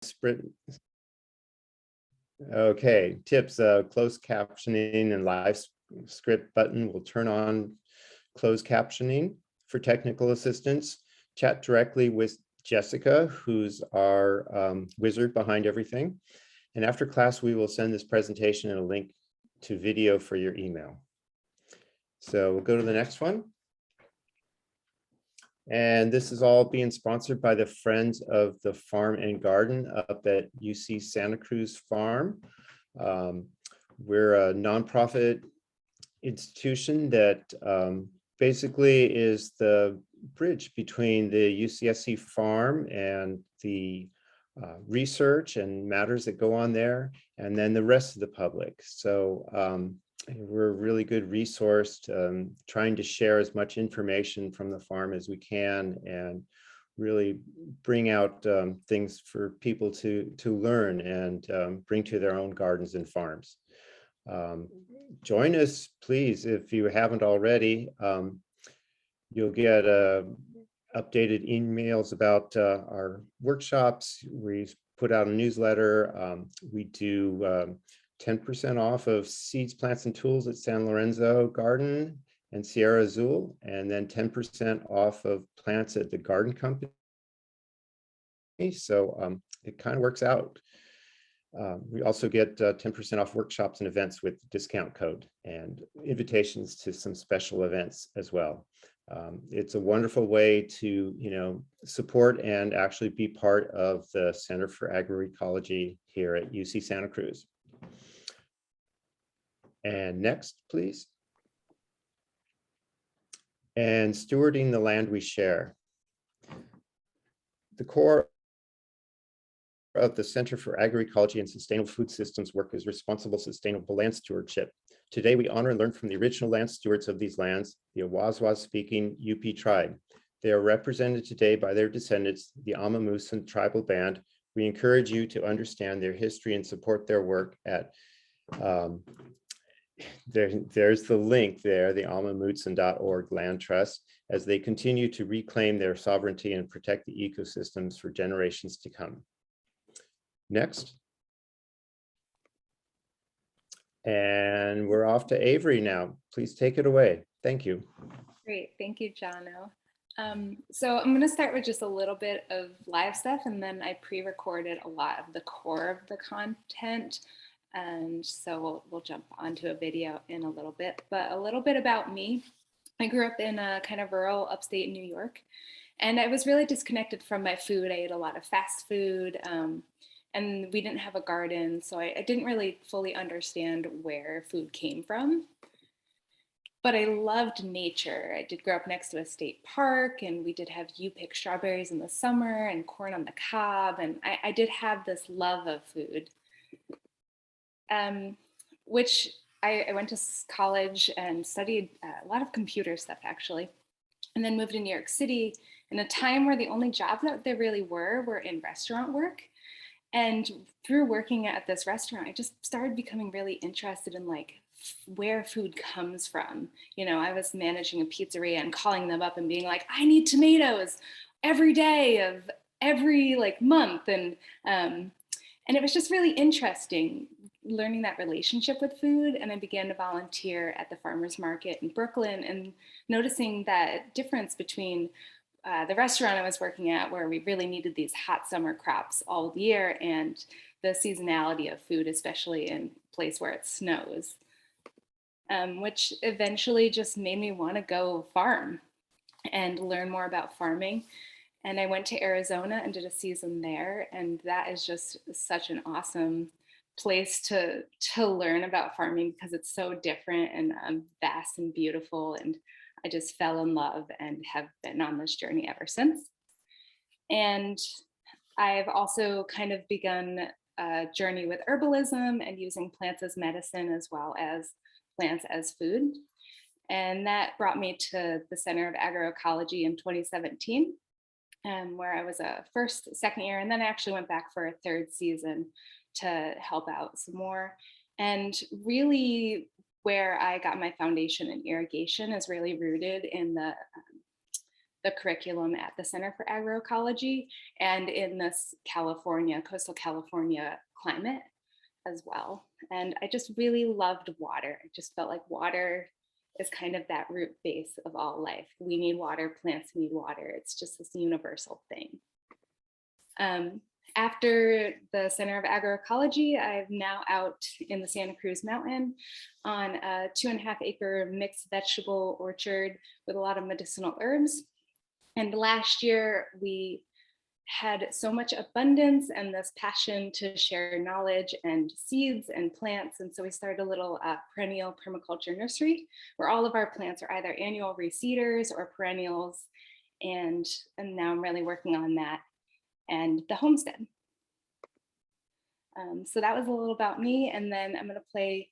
sprint. Okay, tips, closed captioning and live script button will turn on closed captioning. For technical assistance, chat directly with Jessica, who's our wizard behind everything. And after class, we will send this presentation and a link to video for your email. So we'll go to the next one. And this is all being sponsored by the Friends of the Farm and Garden up at UC Santa Cruz Farm. We're a nonprofit institution that basically is the bridge between the UCSC farm and the research and matters that go on there, and then the rest of the public. So we're a really good resource trying to share as much information from the farm as we can and really bring out things for people to learn and bring to their own gardens and farms. Join us, please, if you haven't already. You'll get updated emails about our workshops. We put out a newsletter. We do 10% off of seeds, plants, and tools at San Lorenzo Garden and Sierra Azul, and then 10% off of plants at the Garden Company. So it kind of works out. We also get 10% off workshops and events with discount code and invitations to some special events as well. It's a wonderful way to, support and actually be part of the Center for Agroecology here at UC Santa Cruz. And next, please. And stewarding the land we share. The core of the Center for Agroecology and Sustainable Food Systems work is responsible, sustainable land stewardship. Today, we honor and learn from the original land stewards of these lands, the Awaswas-speaking UP tribe. They are represented today by their descendants, the Amamusan tribal band. We encourage you to understand their history and support their work at there's the link there, the amamutsan.org land trust, as they continue to reclaim their sovereignty and protect the ecosystems for generations to come. Next. And we're off to Avery now. Please take it away. Thank you. Great, thank you, Jono. So I'm going to start with just a little bit of live stuff, and then I pre-recorded a lot of the core of the content. And so we'll jump onto a video in a little bit, but a little bit about me. I grew up in a kind of rural upstate New York, and I was really disconnected from my food. I ate a lot of fast food, and we didn't have a garden, so I didn't really fully understand where food came from. But I loved nature. I did grow up next to a state park, and we did have you-pick strawberries in the summer and corn on the cob, and I did have this love of food. Which I went to college and studied a lot of computer stuff, actually, and then moved to New York City in a time where the only jobs that there really were in restaurant work. And through working at this restaurant, I just started becoming really interested in where food comes from. I was managing a pizzeria and calling them up and being like, I need tomatoes every day of every month. And it was just really interesting learning that relationship with food. And I began to volunteer at the farmers market in Brooklyn and noticing that difference between the restaurant I was working at, where we really needed these hot summer crops all year, and the seasonality of food, especially in a place where it snows, which eventually just made me want to go farm and learn more about farming. And I went to Arizona and did a season there, and that is just such an awesome place to learn about farming because it's so different and vast and beautiful. And I just fell in love and have been on this journey ever since. And I've also kind of begun a journey with herbalism and using plants as medicine as well as plants as food. And that brought me to the Center of Agroecology in 2017, where I was a second year, and then I actually went back for a third season to help out some more. And really where I got my foundation in irrigation is really rooted in the the curriculum at the Center for Agroecology and in this coastal California climate as well. And I just really loved water. I just felt like water is kind of that root base of all life. We need water, plants need water. It's just this universal thing. After the Center of Agroecology, I'm now out in the Santa Cruz Mountain on a 2.5 acre mixed vegetable orchard with a lot of medicinal herbs. And last year we had so much abundance and this passion to share knowledge and seeds and plants. And so we started a little perennial permaculture nursery where all of our plants are either annual reseeders or perennials. And now I'm really working on that and the homestead. So that was a little about me. And then I'm going to play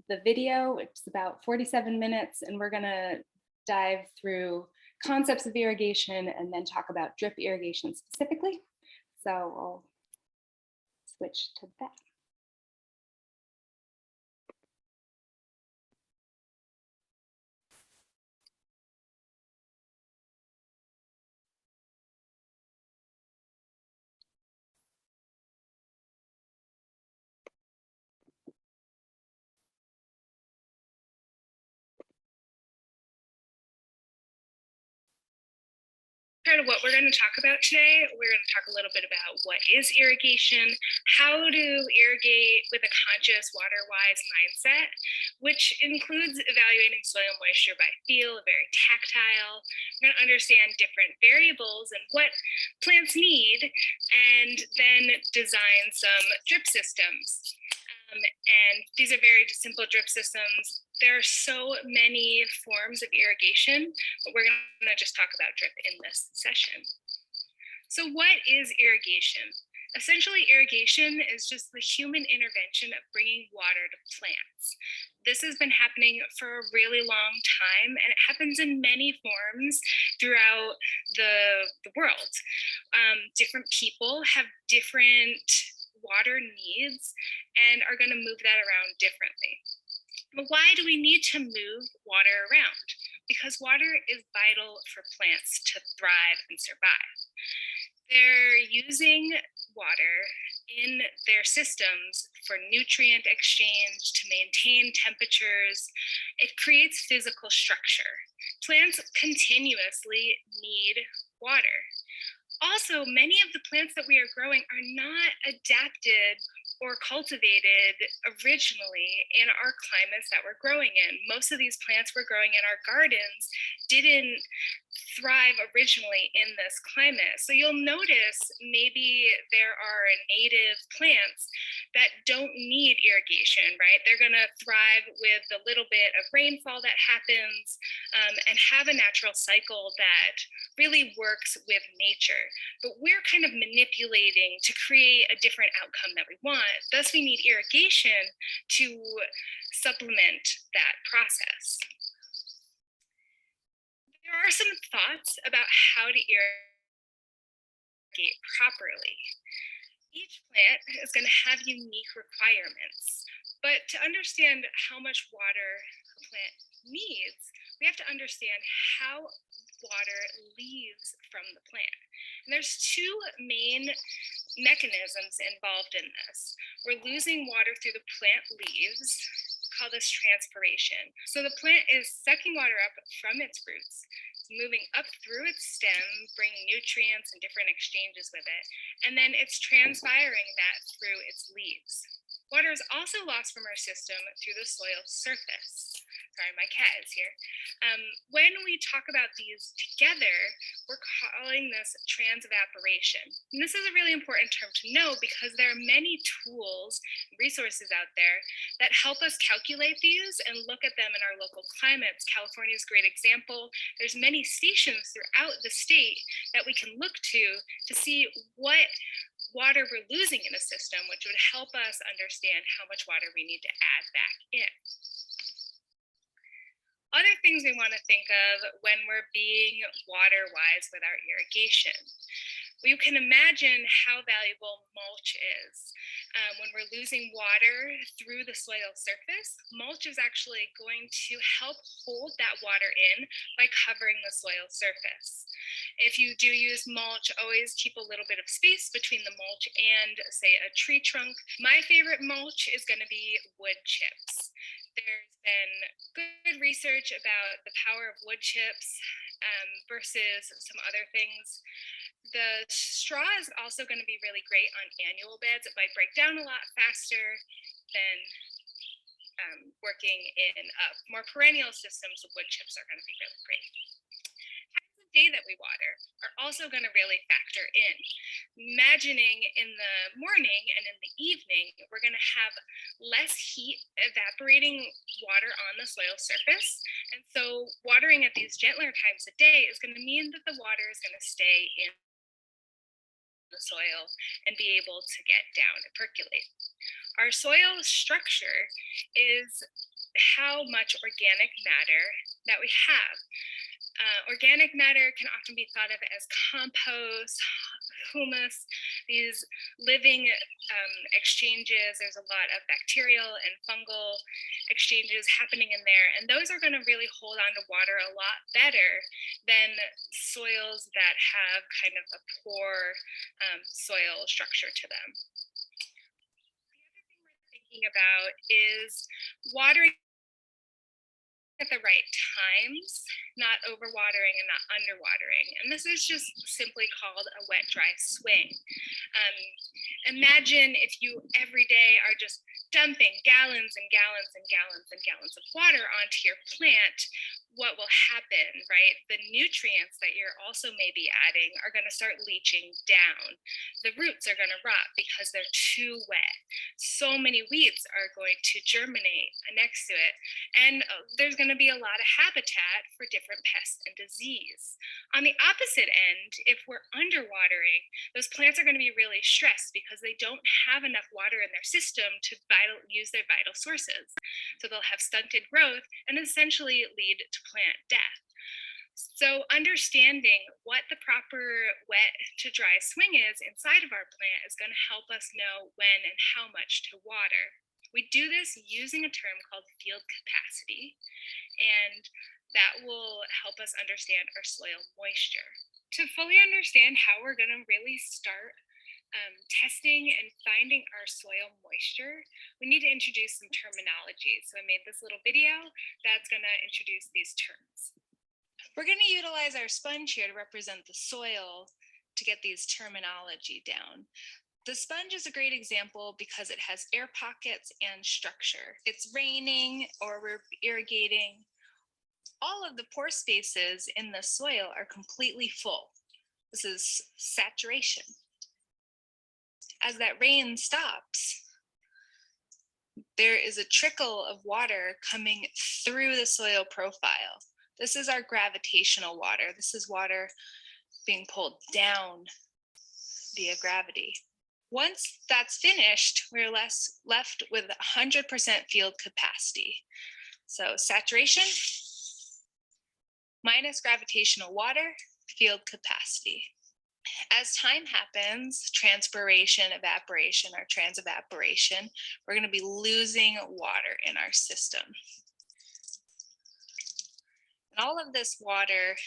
the video. It's about 47 minutes, and we're going to dive through concepts of irrigation and then talk about drip irrigation specifically. So I'll switch to that. Part of what we're going to talk about today, we're going to talk a little bit about what is irrigation, how to irrigate with a conscious water-wise mindset, which includes evaluating soil moisture by feel, very tactile. We're going to understand different variables and what plants need, and then design some drip systems. And these are very simple drip systems. There are so many forms of irrigation, but we're going to just talk about drip in this session. So what is irrigation? Essentially, irrigation is just the human intervention of bringing water to plants. This has been happening for a really long time, and it happens in many forms throughout the world. Different people have different water needs and are going to move that around differently. But why do we need to move water around? Because water is vital for plants to thrive and survive. They're using water in their systems for nutrient exchange, to maintain temperatures. It creates physical structure. Plants continuously need water. Also, many of the plants that we are growing are not adapted or cultivated originally in our climates that we're growing in. Most of these plants we're growing in our gardens didn't thrive originally in this climate. So you'll notice maybe there are native plants that don't need irrigation, right? They're going to thrive with the little bit of rainfall that happens and have a natural cycle that really works with nature. But we're kind of manipulating to create a different outcome that we want. Thus, we need irrigation to supplement that process. There are some thoughts about how to irrigate properly. Each plant is going to have unique requirements, but to understand how much water a plant needs, we have to understand how water leaves from the plant. And there's two main mechanisms involved in this. We're losing water through the plant leaves, call this transpiration. So the plant is sucking water up from its roots, it's moving up through its stem, bringing nutrients and different exchanges with it, and then it's transpiring that through its leaves. Water is also lost from our system through the soil surface. Sorry, my cat is here. When we talk about these together, we're calling this transevaporation. And this is a really important term to know because there are many tools, resources out there that help us calculate these and look at them in our local climates. California is a great example. There's many stations throughout the state that we can look to see what water we're losing in a system, which would help us understand how much water we need to add back in. Other things we want to think of when we're being water wise with our irrigation. Well, you can imagine how valuable mulch is. When we're losing water through the soil surface, mulch is actually going to help hold that water in by covering the soil surface. If you do use mulch, always keep a little bit of space between the mulch and, say, a tree trunk. My favorite mulch is going to be wood chips. There's been good research about the power of wood chips versus some other things. The straw is also going to be really great on annual beds. It might break down a lot faster than working in more perennial systems. The wood chips are going to be really great. Times of day that we water are also going to really factor in. Imagining in the morning and in the evening, we're going to have less heat evaporating water on the soil surface. And so watering at these gentler times of day is going to mean that the water is going to stay in the soil and be able to get down and percolate. Our soil structure is how much organic matter that we have. Organic matter can often be thought of as compost, humus, these living exchanges. There's a lot of bacterial and fungal exchanges happening in there, and those are going to really hold on to water a lot better than soils that have kind of a poor soil structure to them. The other thing we're thinking about is watering at the right times, not overwatering and not underwatering. And this is just simply called a wet dry swing. Imagine if you every day are just dumping gallons and gallons and gallons and gallons of water onto your plant. What will happen, right? The nutrients that you're also maybe adding are going to start leaching down. The roots are going to rot because they're too wet. So many weeds are going to germinate next to it. And there's going to be a lot of habitat for different pests and disease. On the opposite end, if we're underwatering, those plants are going to be really stressed because they don't have enough water in their system to use their vital sources. So they'll have stunted growth and essentially lead to plant death. So understanding what the proper wet to dry swing is inside of our plant is going to help us know when and how much to water. We do this using a term called field capacity, and that will help us understand our soil moisture. To fully understand how we're going to really start testing and finding our soil moisture, we need to introduce some terminology. So I made this little video that's going to introduce these terms. We're going to utilize our sponge here to represent the soil to get these terminology down. The sponge is a great example because it has air pockets and structure. It's raining or we're irrigating. All of the pore spaces in the soil are completely full. This is saturation. As that rain stops, there is a trickle of water coming through the soil profile. This is our gravitational water. This is water being pulled down via gravity. Once that's finished, we're left with 100% field capacity. So saturation minus gravitational water, field capacity. As time happens, transpiration, evaporation, or transevaporation, we're going to be losing water in our system. And all of this water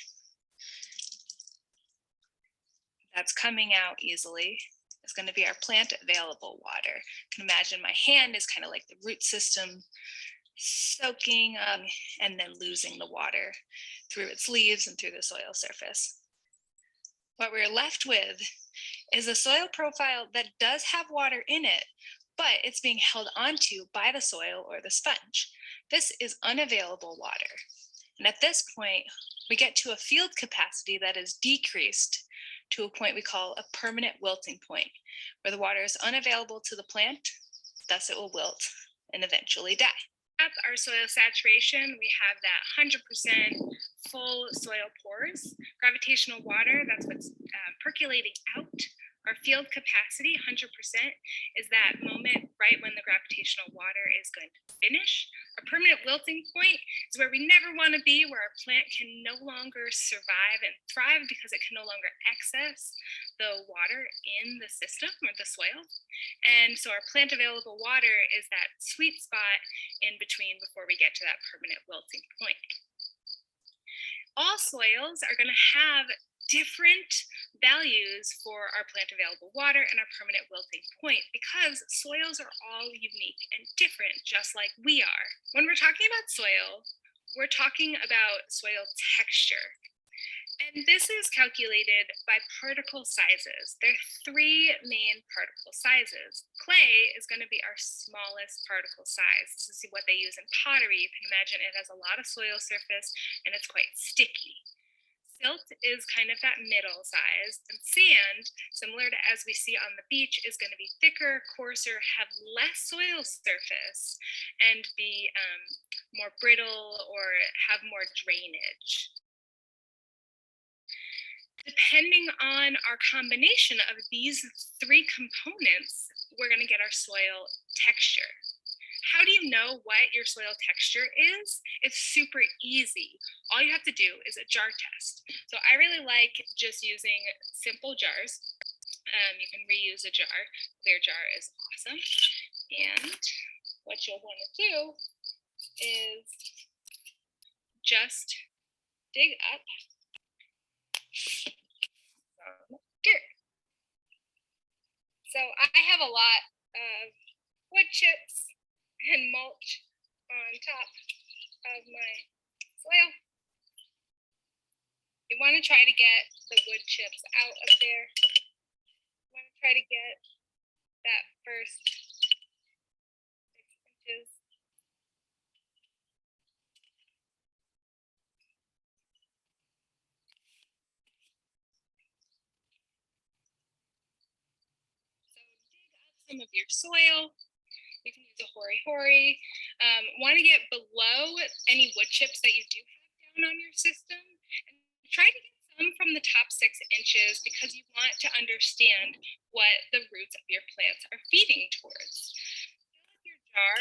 that's coming out easily is going to be our plant available water. You can imagine my hand is kind of like the root system soaking and then losing the water through its leaves and through the soil surface. What we're left with is a soil profile that does have water in it, but it's being held onto by the soil or the sponge. This is unavailable water. And at this point, we get to a field capacity that is decreased to a point we call a permanent wilting point, where the water is unavailable to the plant, thus it will wilt and eventually die. At our soil saturation, we have that 100% full soil pores. Gravitational water, that's what's percolating out Our field capacity, 100%, is that moment right when the gravitational water is going to finish. Our permanent wilting point is where we never want to be, where our plant can no longer survive and thrive because it can no longer access the water in the system or the soil. And so our plant available water is that sweet spot in between before we get to that permanent wilting point. All soils are going to have different values for our plant available water and our permanent wilting point because soils are all unique and different, just like we are. When we're talking about soil, we're talking about soil texture. And this is calculated by particle sizes. There are three main particle sizes. Clay is going to be our smallest particle size. This is what they use in pottery. You can imagine it has a lot of soil surface and it's quite sticky. Silt is kind of that middle size, and sand, similar to as we see on the beach, is going to be thicker, coarser, have less soil surface, and be more brittle or have more drainage. Depending on our combination of these three components, we're going to get our soil texture. How do you know what your soil texture is? It's super easy. All you have to do is a jar test. So I really like just using simple jars. You can reuse a jar. Clear jar is awesome. And what you'll want to do is just dig up some dirt. So I have a lot of wood chips and mulch on top of my soil. You want to try to get the wood chips out of there. You want to try to get that first 6 inches. So dig up some of your soil. You can use a hori-hori. Want to get below any wood chips that you do have down on your system, and try to get some from the top 6 inches because you want to understand what the roots of your plants are feeding towards. Fill up your jar,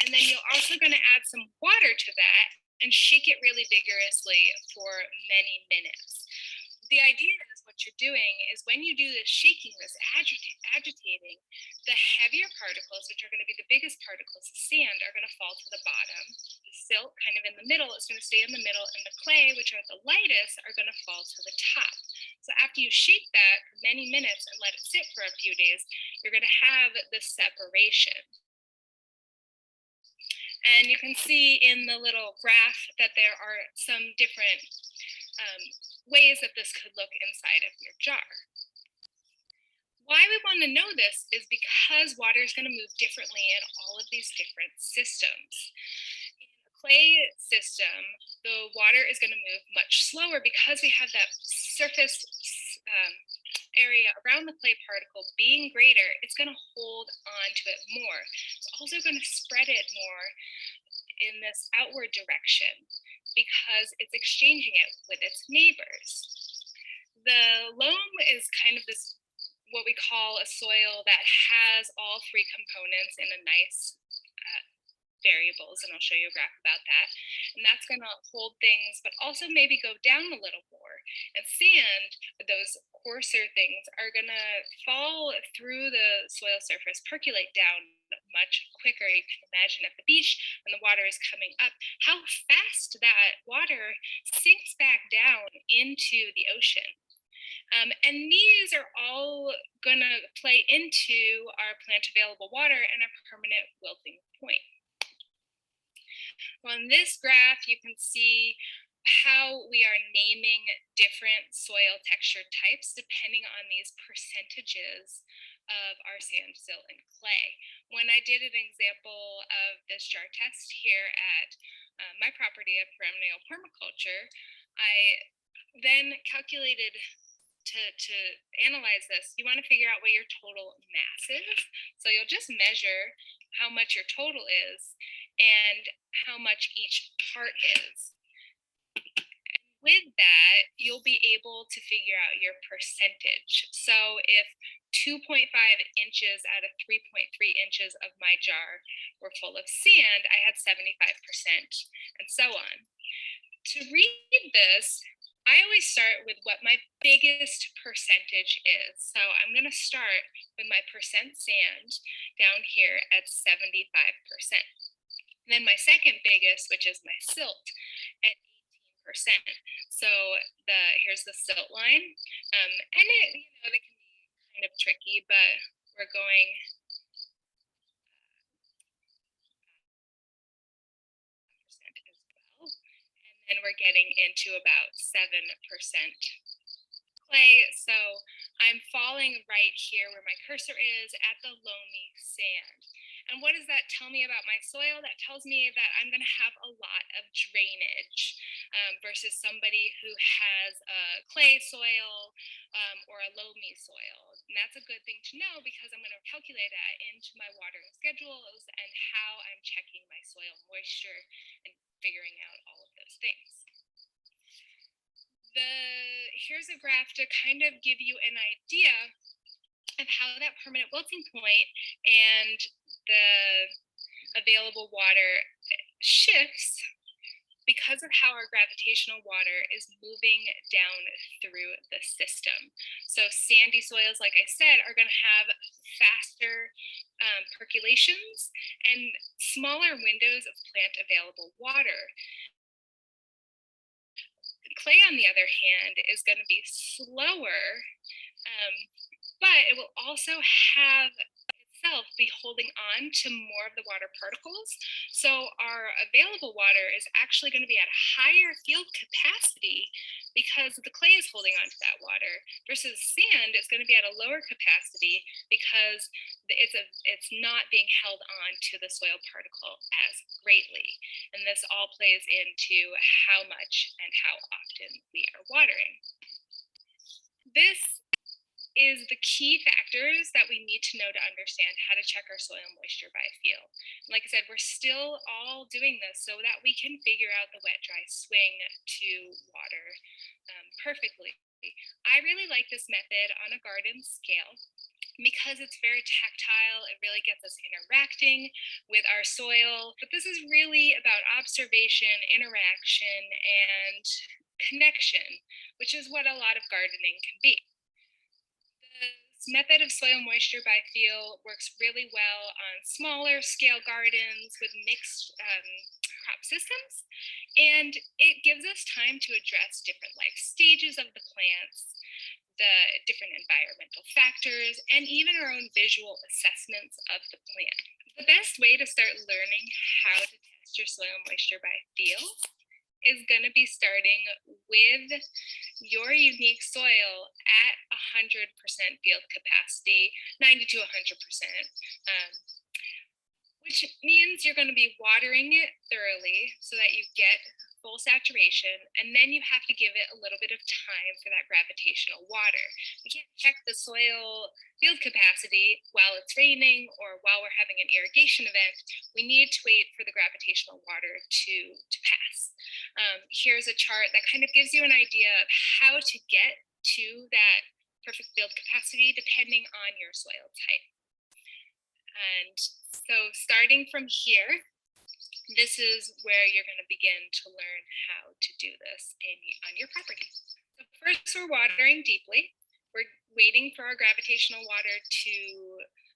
and then you're also going to add some water to that and shake it really vigorously for many minutes. The idea is what you're doing is when you do this shaking, this agitating, the heavier particles, which are going to be the biggest particles of sand, are going to fall to the bottom. The silt, kind of in the middle, is going to stay in the middle, and the clay, which are the lightest, are going to fall to the top. So after you shake that for many minutes and let it sit for a few days, you're going to have this separation. And you can see in the little graph that there are some different ways that this could look inside of your jar. Why we want to know this is because water is going to move differently in all of these different systems. In a clay system, the water is going to move much slower because we have that surface area around the clay particle being greater. It's going to hold on to it more. It's also going to spread it more in this outward direction because it's exchanging it with its neighbors. The loam is kind of this, what we call a soil that has all three components in a nice variables, and I'll show you a graph about that. And that's going to hold things, but also maybe go down a little more. And sand, those coarser things, are going to fall through the soil surface, percolate down much quicker. You can imagine at the beach when the water is coming up, how fast that water sinks back down into the ocean. And these are all going to play into our plant available water and our permanent wilting point. On this graph, you can see how we are naming different soil texture types depending on these percentages of our sand, silt, and clay. When I did an example of this jar test here at my property of perennial permaculture, I then calculated to analyze this, you want to figure out what your total mass is. So you'll just measure how much your total is and how much each part is. And With that, you'll be able to figure out your percentage. So if 2.5 inches out of 3.3 inches of my jar were full of sand, I had 75%, and so on. To read this, I always start with what my biggest percentage is. So I'm going to start with my percent sand down here at 75%. And then my second biggest, which is my silt, at 18%. So here's the silt line, and they can be kind of tricky, but we're going percent as well, and then we're getting into about 7% clay. So I'm falling right here where my cursor is at the loamy sand. And what does that tell me about my soil? That tells me that I'm going to have a lot of drainage versus somebody who has a clay soil or a loamy soil. And that's a good thing to know because I'm going to calculate that into my watering schedules and how I'm checking my soil moisture and figuring out all of those things. Here's a graph to kind of give you an idea of how that permanent wilting point and the available water shifts because of how our gravitational water is moving down through the system. So sandy soils, like I said, are going to have faster percolations and smaller windows of plant available water. Clay, on the other hand, is going to be slower, but it will also have itself be holding on to more of the water particles. So our available water is actually going to be at a higher field capacity because the clay is holding on to that water versus sand is going to be at a lower capacity because it's not being held on to the soil particle as greatly. And this all plays into how much and how often we are watering. This is the key factors that we need to know to understand how to check our soil moisture by feel. And like I said, we're still all doing this so that we can figure out the wet-dry swing to water perfectly. I really like this method on a garden scale because it's very tactile. It really gets us interacting with our soil. But this is really about observation, interaction, and connection, which is what a lot of gardening can be. This method of soil moisture by feel works really well on smaller scale gardens with mixed crop systems, and it gives us time to address different life stages of the plants, the different environmental factors, and even our own visual assessments of the plant. The best way to start learning how to test your soil moisture by feel is going to be starting with your unique soil at 100% field capacity, 90 to 100%, which means you're going to be watering it thoroughly so that you get full saturation, and then you have to give it a little bit of time for that gravitational water. We can't check the soil field capacity while it's raining or while we're having an irrigation event. We need to wait for the gravitational water to pass. Here's a chart that kind of gives you an idea of how to get to that perfect field capacity depending on your soil type. And so starting from here, this is where you're going to begin to learn how to do this on your property. So first, we're watering deeply. We're waiting for our gravitational water to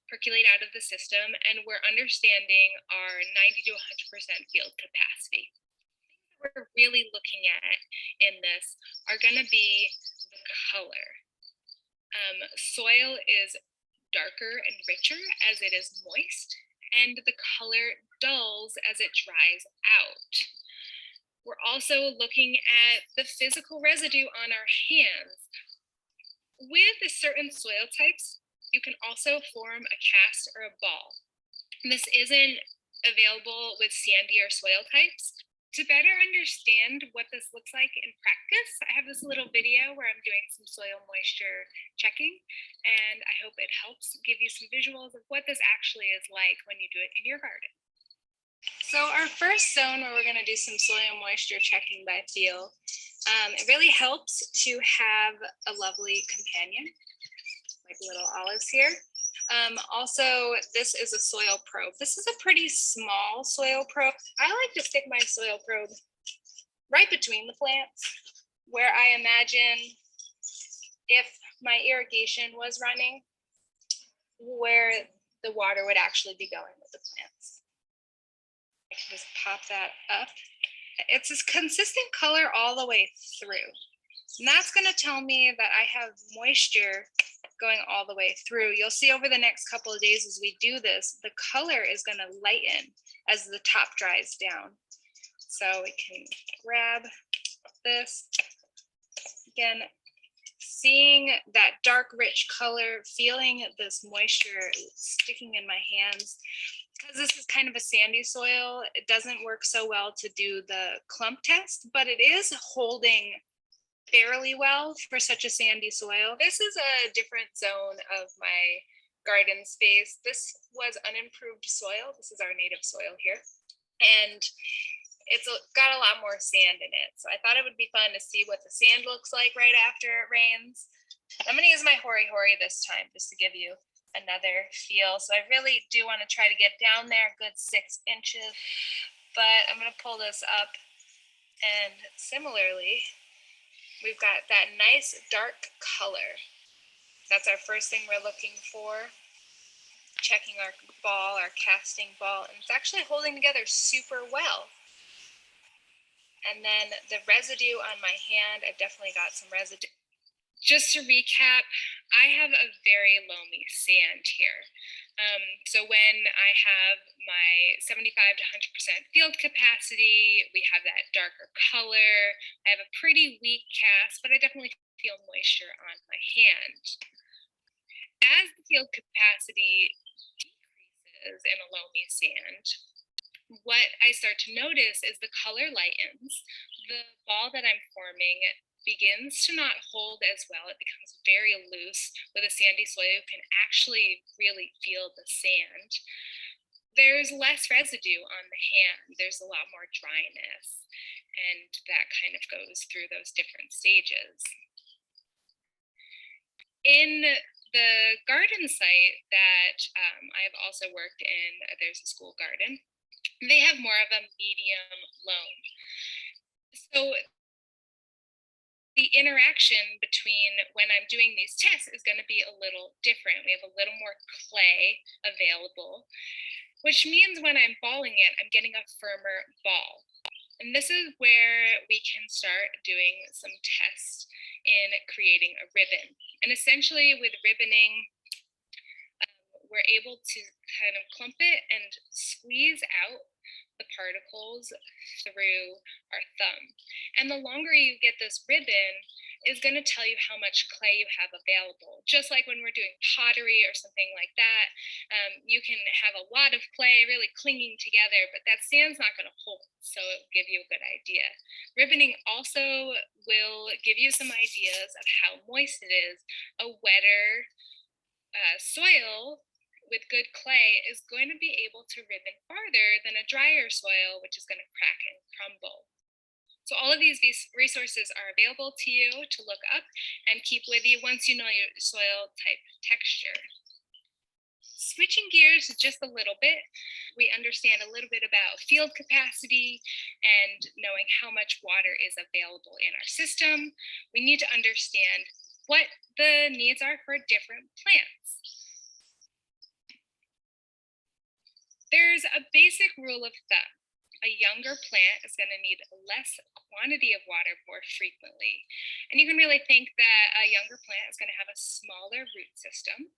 percolate out of the system, and we're understanding our 90 to 100% field capacity. Things that we're really looking at in this are going to be the color. Soil is darker and richer as it is moist, and the color dulls as it dries out. We're also looking at the physical residue on our hands. With certain soil types, you can also form a cast or a ball. This isn't available with sandier soil types. To better understand what this looks like in practice, I have this little video where I'm doing some soil moisture checking, and I hope it helps give you some visuals of what this actually is like when you do it in your garden. So our first zone where we're going to do some soil moisture checking by feel It really helps to have a lovely companion, like little olives here. Also, this is a soil probe. This is a pretty small soil probe. I like to stick my soil probe right between the plants, where I imagine if my irrigation was running, where the water would actually be going with the plants. I can just pop that up. It's this consistent color all the way through. And that's going to tell me that I have moisture going all the way through. You'll see over the next couple of days as we do this, the color is going to lighten as the top dries down. So we can grab this. Again, seeing that dark, rich color, feeling this moisture sticking in my hands. Because this is kind of a sandy soil, it doesn't work so well to do the clump test, but it is holding fairly well for such a sandy soil. This is a different zone of my garden space. This was unimproved soil. This is our native soil here. And it's got a lot more sand in it. So I thought it would be fun to see what the sand looks like right after it rains. I'm gonna use my hori this time just to give you another feel. So I really do want to try to get down there a good 6 inches, but I'm going to pull this up, and similarly, we've got that nice dark color. That's our first thing we're looking for. Checking our ball, our casting ball, and it's actually holding together super well. And then the residue on my hand, I've definitely got some residue. Just to recap, I have a very loamy sand here. So when I have my 75 to 100% field capacity, we have that darker color. I have a pretty weak cast, but I definitely feel moisture on my hand. As the field capacity decreases in a loamy sand, what I start to notice is the color lightens. The ball that I'm forming begins to not hold as well. It becomes very loose. With a sandy soil, you can actually really feel the sand. There's less residue on the hand. There's a lot more dryness, and that kind of goes through those different stages. In the garden site that I've also worked in, there's a school garden. They have more of a medium loam. So the interaction between when I'm doing these tests is going to be a little different. We have a little more clay available, which means when I'm balling it, I'm getting a firmer ball. And this is where we can start doing some tests in creating a ribbon. And essentially with ribboning, we're able to kind of clump it and squeeze out the particles through our thumb. And the longer you get this ribbon is going to tell you how much clay you have available. Just like when we're doing pottery or something like that, you can have a lot of clay really clinging together, but that sand's not going to hold, so it'll give you a good idea. Ribboning also will give you some ideas of how moist it is. A wetter soil with good clay is going to be able to ribbon farther than a drier soil, which is going to crack and crumble. So all of these resources are available to you to look up and keep with you once you know your soil type texture. Switching gears just a little bit, we understand a little bit about field capacity and knowing how much water is available in our system. We need to understand what the needs are for different plants. There's a basic rule of thumb. A younger plant is going to need less quantity of water more frequently. And you can really think that a younger plant is going to have a smaller root system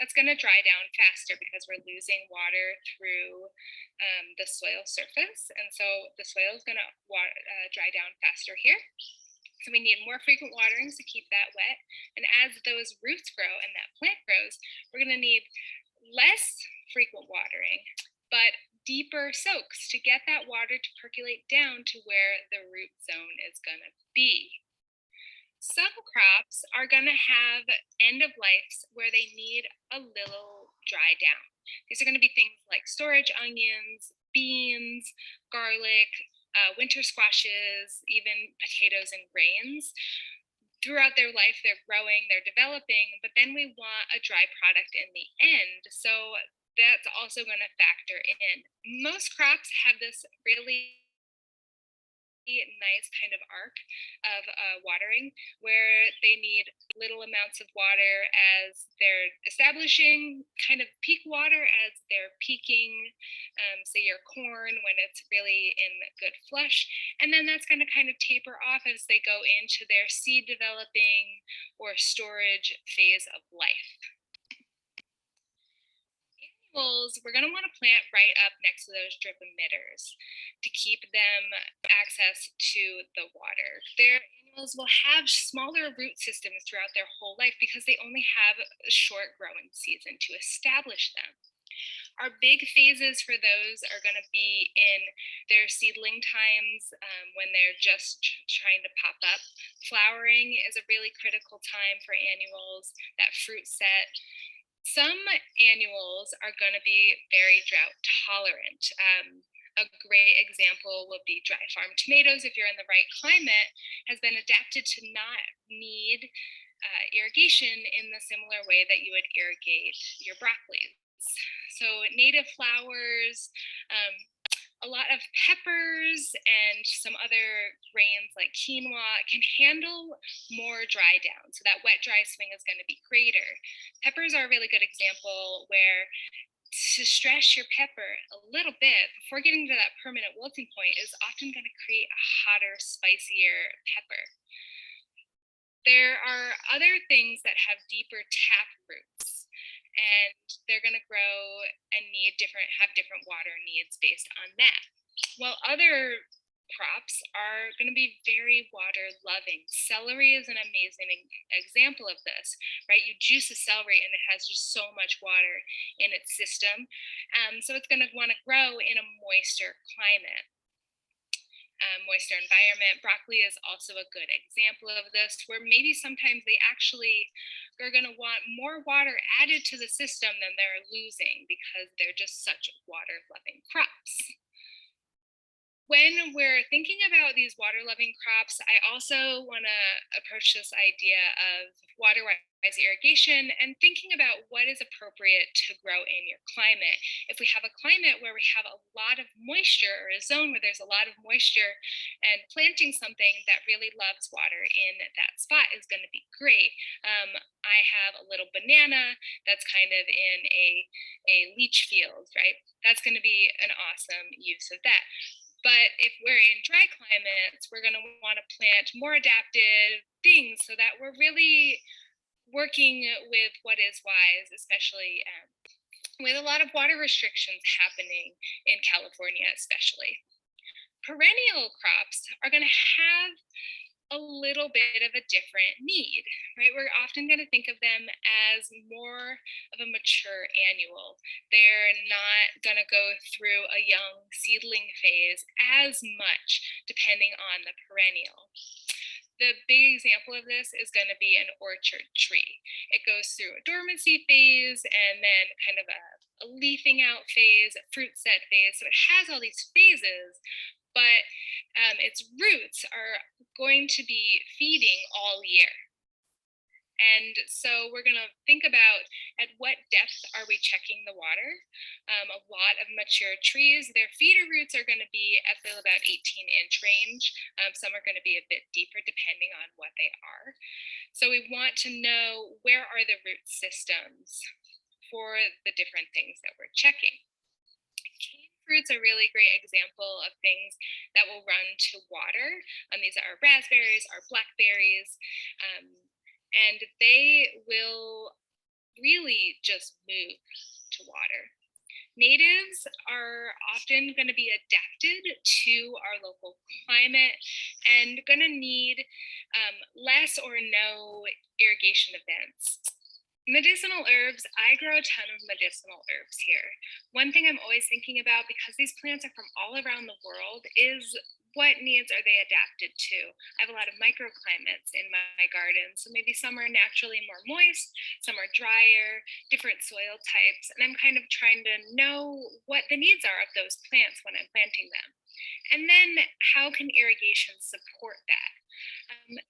that's going to dry down faster because we're losing water through the soil surface. And so the soil is going to dry down faster here. So we need more frequent waterings to keep that wet. And as those roots grow and that plant grows, we're going to need less frequent watering, but deeper soaks to get that water to percolate down to where the root zone is going to be. Some crops are going to have end of lives where they need a little dry down. These are going to be things like storage onions, beans, garlic, winter squashes, even potatoes and grains. Throughout their life, they're growing, they're developing, but then we want a dry product in the end. So that's also going to factor in. Most crops have this really nice kind of arc of watering where they need little amounts of water as they're establishing kind of peak water as they're peaking, say your corn when it's really in good flush, and then that's going to kind of taper off as they go into their seed developing or storage phase of life. We're going to want to plant right up next to those drip emitters to keep them access to the water. Their annuals will have smaller root systems throughout their whole life because they only have a short growing season to establish them. Our big phases for those are going to be in their seedling times when they're just trying to pop up. Flowering is a really critical time for annuals, that fruit set. Some annuals are going to be very drought tolerant. A great example would be dry farm tomatoes, if you're in the right climate, has been adapted to not need irrigation in the similar way that you would irrigate your broccoli. So native flowers, a lot of peppers and some other grains like quinoa can handle more dry down. So that wet dry swing is going to be greater. Peppers are a really good example where to stress your pepper a little bit before getting to that permanent wilting point is often going to create a hotter, spicier pepper. There are other things that have deeper tap roots, and they're going to grow and have different water needs based on that. While other crops are going to be very water loving. Celery is an amazing example of this, right? You juice a celery and it has just so much water in its system. So it's going to want to grow in a moister climate. Moister environment. Broccoli is also a good example of this, where maybe sometimes they actually are going to want more water added to the system than they're losing because they're just such water loving crops. When we're thinking about these water loving crops, I also want to approach this idea of water wise irrigation and thinking about what is appropriate to grow in your climate. If we have a climate where we have a lot of moisture, or a zone where there's a lot of moisture, and planting something that really loves water in that spot is going to be great. I have a little banana that's kind of in a leach field, right? That's going to be an awesome use of that. But if we're in dry climates, we're going to want to plant more adaptive things so that we're really working with what is wise, especially with a lot of water restrictions happening in California, especially. Perennial crops are going to have a little bit of a different need, right? We're often going to think of them as more of a mature annual. They're not going to go through a young seedling phase as much, depending on the perennial. The big example of this is going to be an orchard tree. It goes through a dormancy phase and then kind of a leafing out phase, a fruit set phase. So it has all these phases, but its roots are going to be feeding all year. And so we're going to think about at what depth are we checking the water. A lot of mature trees, their feeder roots are going to be at the about 18-inch range. Some are going to be a bit deeper depending on what they are. So we want to know where are the root systems for the different things that we're checking. Fruits are a really great example of things that will run to water. These are raspberries, our blackberries, and they will really just move to water. Natives are often going to be adapted to our local climate and going to need less or no irrigation events. Medicinal herbs, I grow a ton of medicinal herbs here. One thing I'm always thinking about, because these plants are from all around the world, is what needs are they adapted to? I have a lot of microclimates in my garden, so maybe some are naturally more moist, some are drier, different soil types, and I'm kind of trying to know what the needs are of those plants when I'm planting them. And then how can irrigation support that? I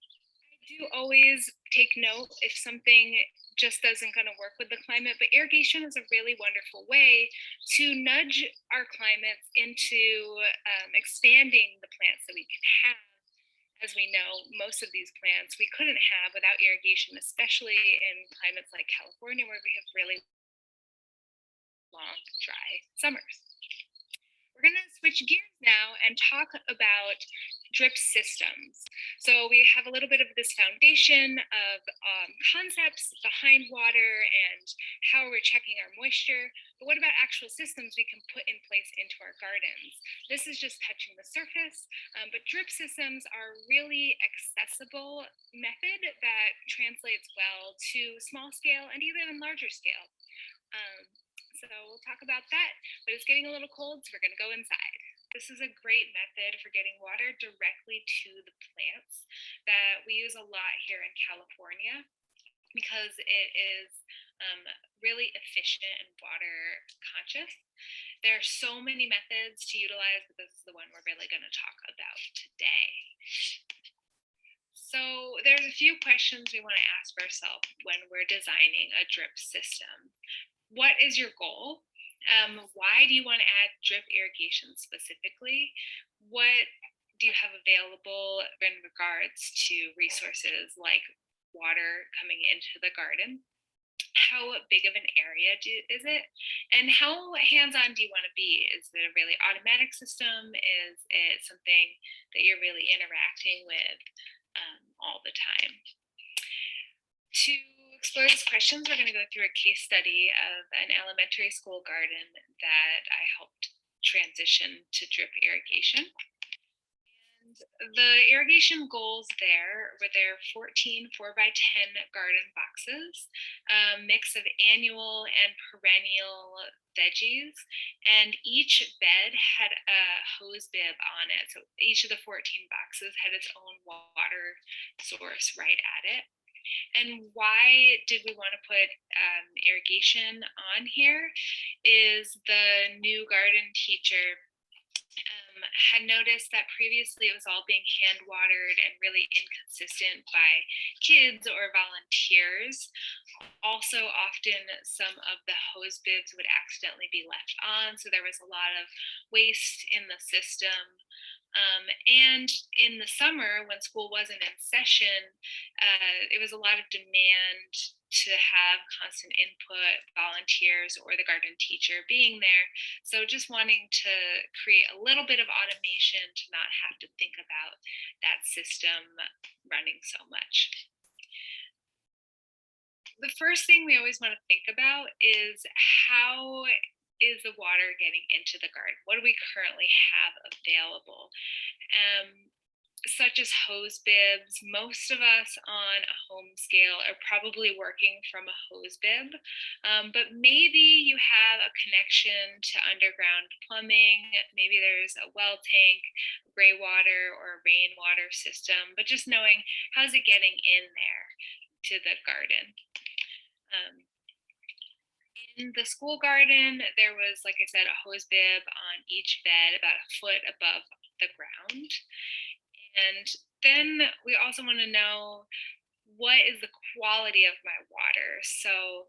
do always take note if something just isn't going to work with the climate, but irrigation is a really wonderful way to nudge our climates into expanding the plants that we can have. As we know, most of these plants we couldn't have without irrigation, especially in climates like California, where we have really long, dry summers. We're going to switch gears now and talk about drip systems. So we have a little bit of this foundation of concepts behind water and how we're checking our moisture. But what about actual systems we can put in place into our gardens? This is just touching the surface, but drip systems are a really accessible method that translates well to small scale and even larger scale. So we'll talk about that, but it's getting a little cold, so we're going to go inside. This is a great method for getting water directly to the plants that we use a lot here in California because it is really efficient and water conscious. There are so many methods to utilize, but this is the one we're really going to talk about today. So there's a few questions we want to ask ourselves when we're designing a drip system. What is your goal? Why do you want to add drip irrigation specifically? What do you have available in regards to resources like water coming into the garden? How big of an area is it? And how hands-on do you want to be? Is it a really automatic system? Is it something that you're really interacting with all the time? To explore these questions, we're going to go through a case study of an elementary school garden that I helped transition to drip irrigation. And the irrigation goals there were their 14 4x10 garden boxes, a mix of annual and perennial veggies, and each bed had a hose bib on it. So each of the 14 boxes had its own water source right at it. And why did we want to put irrigation on here is the new garden teacher had noticed that previously it was all being hand watered and really inconsistent by kids or volunteers. Also, often some of the hose bibs would accidentally be left on, so there was a lot of waste in the system. And in the summer, when school wasn't in session, it was a lot of demand to have constant input, volunteers, or the garden teacher being there. So just wanting to create a little bit of automation to not have to think about that system running so much. The first thing we always want to think about is how is the water getting into the garden? What do we currently have available? Such as hose bibs, most of us on a home scale are probably working from a hose bib, but maybe you have a connection to underground plumbing, maybe there's a well tank, gray water or a rainwater system, but just knowing how's it getting in there to the garden. In the school garden, there was, like I said, a hose bib on each bed about a foot above the ground. And then we also want to know, what is the quality of my water? So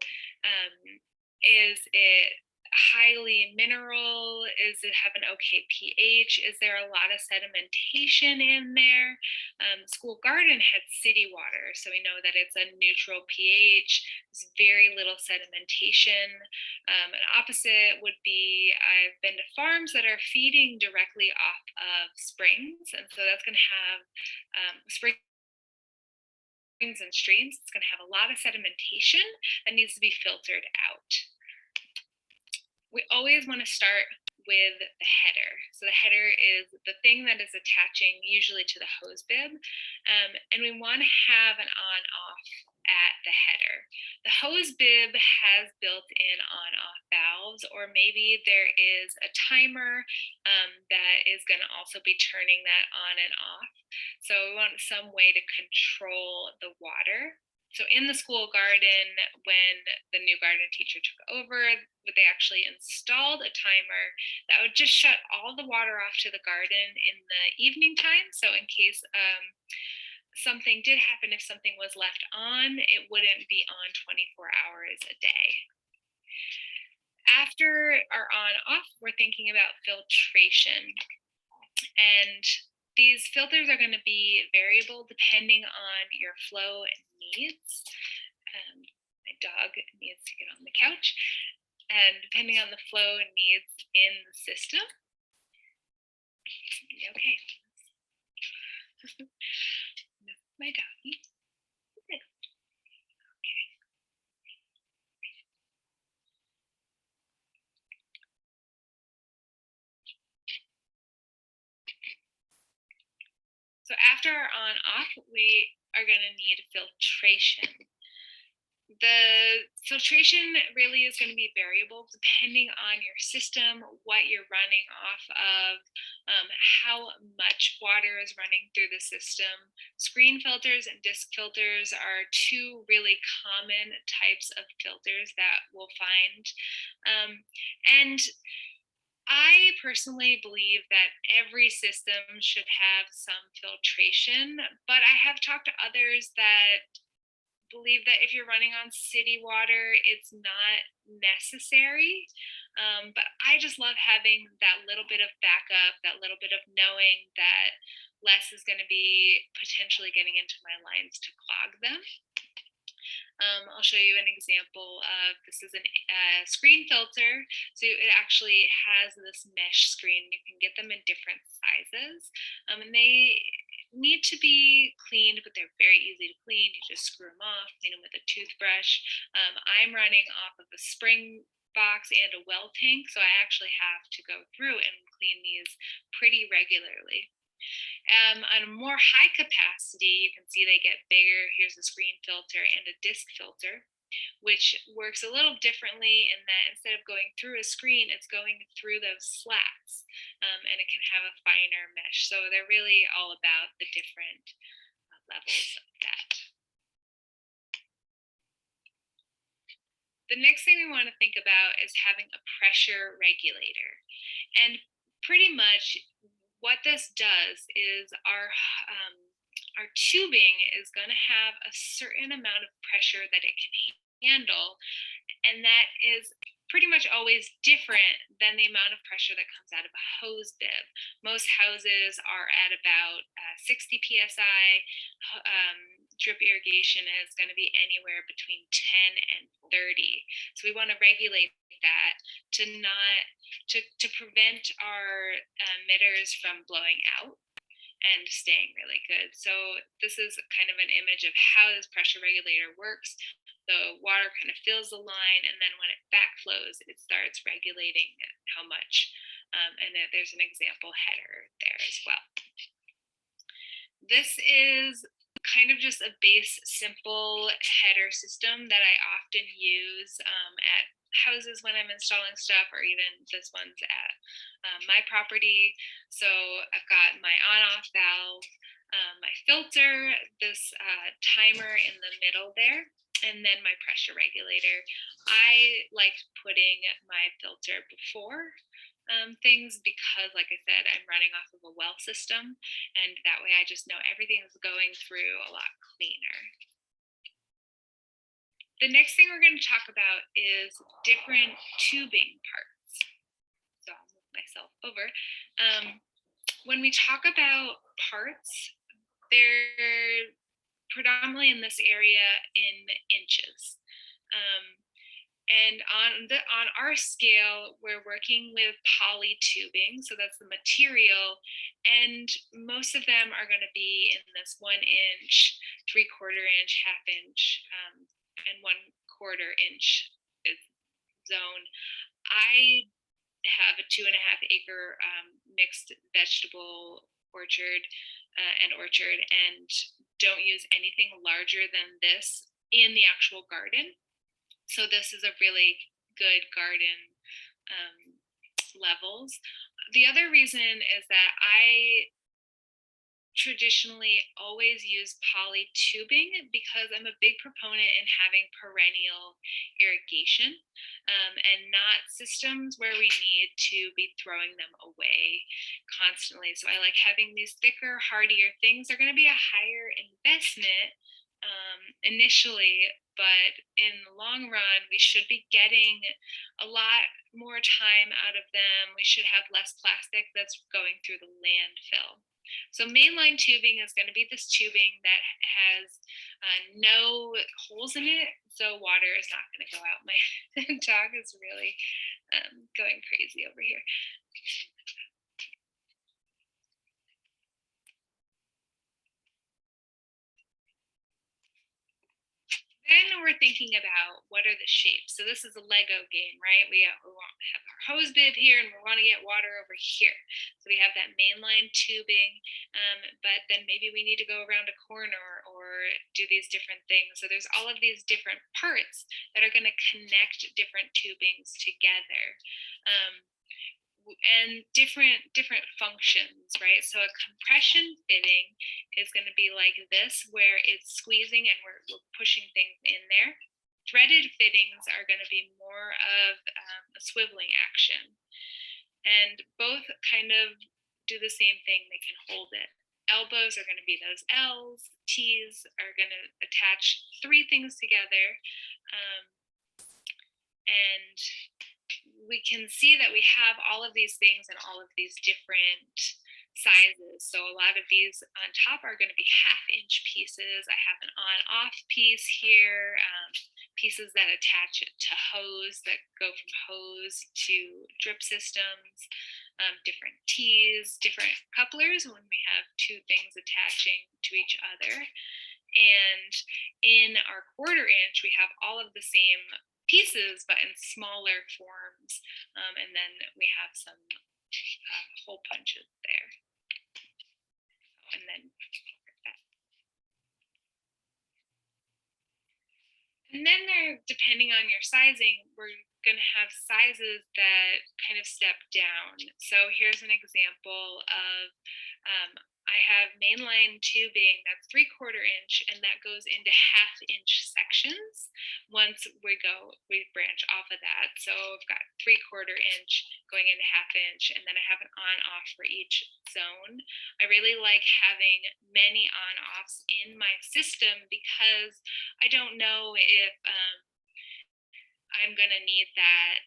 is it highly mineral? Is it have an okay pH? Is there a lot of sedimentation in there? School garden had city water, so we know that it's a neutral pH. There's very little sedimentation. An opposite would be, I've been to farms that are feeding directly off of springs, and so that's going to have springs and streams. It's going to have a lot of sedimentation that needs to be filtered out. We always want to start with the header. So the header is the thing that is attaching usually to the hose bib, and we want to have an on-off at the header. The hose bib has built-in on-off valves, or maybe there is a timer that is going to also be turning that on and off. So we want some way to control the water. So in the school garden, when the new garden teacher took over, they actually installed a timer that would just shut all the water off to the garden in the evening time. So in case something did happen, if something was left on, it wouldn't be on 24 hours a day. After our on off, we're thinking about filtration. And these filters are going to be variable depending on your flow needs. My dog needs to get on the couch. And depending on the flow needs in the system. Okay. My doggy. Okay. So after our on off, we are going to need filtration. The filtration really is going to be variable depending on your system, what you're running off of, how much water is running through the system. Screen filters and disc filters are two really common types of filters that we'll find. And I personally believe that every system should have some filtration, but I have talked to others that believe that if you're running on city water, it's not necessary. But I just love having that little bit of backup, that little bit of knowing that less is going to be potentially getting into my lines to clog them. I'll show you an example of this is a screen filter. So it actually has this mesh screen. You can get them in different sizes, and they need to be cleaned, but they're very easy to clean. You just screw them off, clean them with a toothbrush. I'm running off of a spring box and a well tank, so I actually have to go through and clean these pretty regularly. On a more high capacity, you can see they get bigger. Here's a screen filter and a disc filter, which works a little differently in that instead of going through a screen, it's going through those slats, and it can have a finer mesh. So they're really all about the different levels of that. The next thing we want to think about is having a pressure regulator. And pretty much what this does is our tubing is going to have a certain amount of pressure that it can handle, and that is pretty much always different than the amount of pressure that comes out of a hose bib. Most houses are at about 60 psi. Drip irrigation is going to be anywhere between 10 and 30. So we want to regulate that to prevent our emitters from blowing out and staying really good. So this is kind of an image of how this pressure regulator works. The water kind of fills the line, and then when it backflows, it starts regulating how much. And there's an example header there as well. This is kind of just a base, simple header system that I often use at houses when I'm installing stuff, or even this one's at my property. So I've got my on-off valve, my filter, this timer in the middle there, and then my pressure regulator. I like putting my filter before things because, like I said, I'm running off of a well system, and that way I just know everything is going through a lot cleaner. The next thing we're going to talk about is different tubing parts. So I'll move myself over. When we talk about parts, they're predominantly in this area in inches. And on our scale, we're working with poly tubing, so that's the material, and most of them are going to be in this 1 inch, 3/4 inch, 1/2 inch, and 1/4 inch zone. I have a 2.5 acre mixed vegetable orchard and don't use anything larger than this in the actual garden. So this is a really good garden levels. The other reason is that I traditionally always use poly tubing because I'm a big proponent in having perennial irrigation, and not systems where we need to be throwing them away constantly. So I like having these thicker, hardier things. They're going to be a higher investment initially, but in the long run, we should be getting a lot more time out of them. We should have less plastic that's going through the landfill. So mainline tubing is going to be this tubing that has no holes in it, so water is not going to go out. My dog is really going crazy over here. Then we're thinking about what are the shapes. So this is a Lego game, right? We want to have our hose bib here and we want to get water over here. So we have that mainline tubing, but then maybe we need to go around a corner or do these different things. So there's all of these different parts that are going to connect different tubings together. And different functions, right? So a compression fitting is going to be like this, where it's squeezing and we're pushing things in there. Threaded fittings are going to be more of a swiveling action, and both kind of do the same thing. They can hold it. Elbows are going to be those L's. T's are going to attach three things together, and we can see that we have all of these things in all of these different sizes. So a lot of these on top are going to be 1/2-inch pieces. I have an on-off piece here, pieces that attach it to hose, that go from hose to drip systems, different T's, different couplers when we have two things attaching to each other. And in our 1/4-inch, we have all of the same pieces, but in smaller forms. And then we have some hole punches there. And then there, depending on your sizing, we're going to have sizes that kind of step down. So here's an example of I have mainline tubing that's 3/4-inch, and that goes into 1/2-inch sections. Once we branch off of that. So I've got 3/4-inch going into 1/2-inch, and then I have an on-off for each zone. I really like having many on-offs in my system because I don't know if I'm going to need that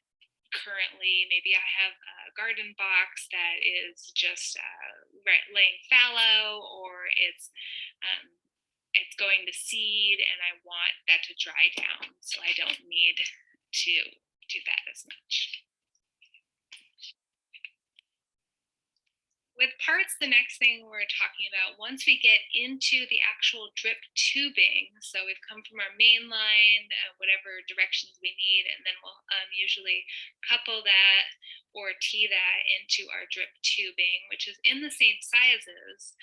currently. Maybe I have a garden box that is just laying fallow, or it's going to seed and I want that to dry down, so I don't need to do that as much. With parts, the next thing we're talking about, once we get into the actual drip tubing, so we've come from our main line, whatever directions we need, and then we'll usually couple that or tee that into our drip tubing, which is in the same sizes.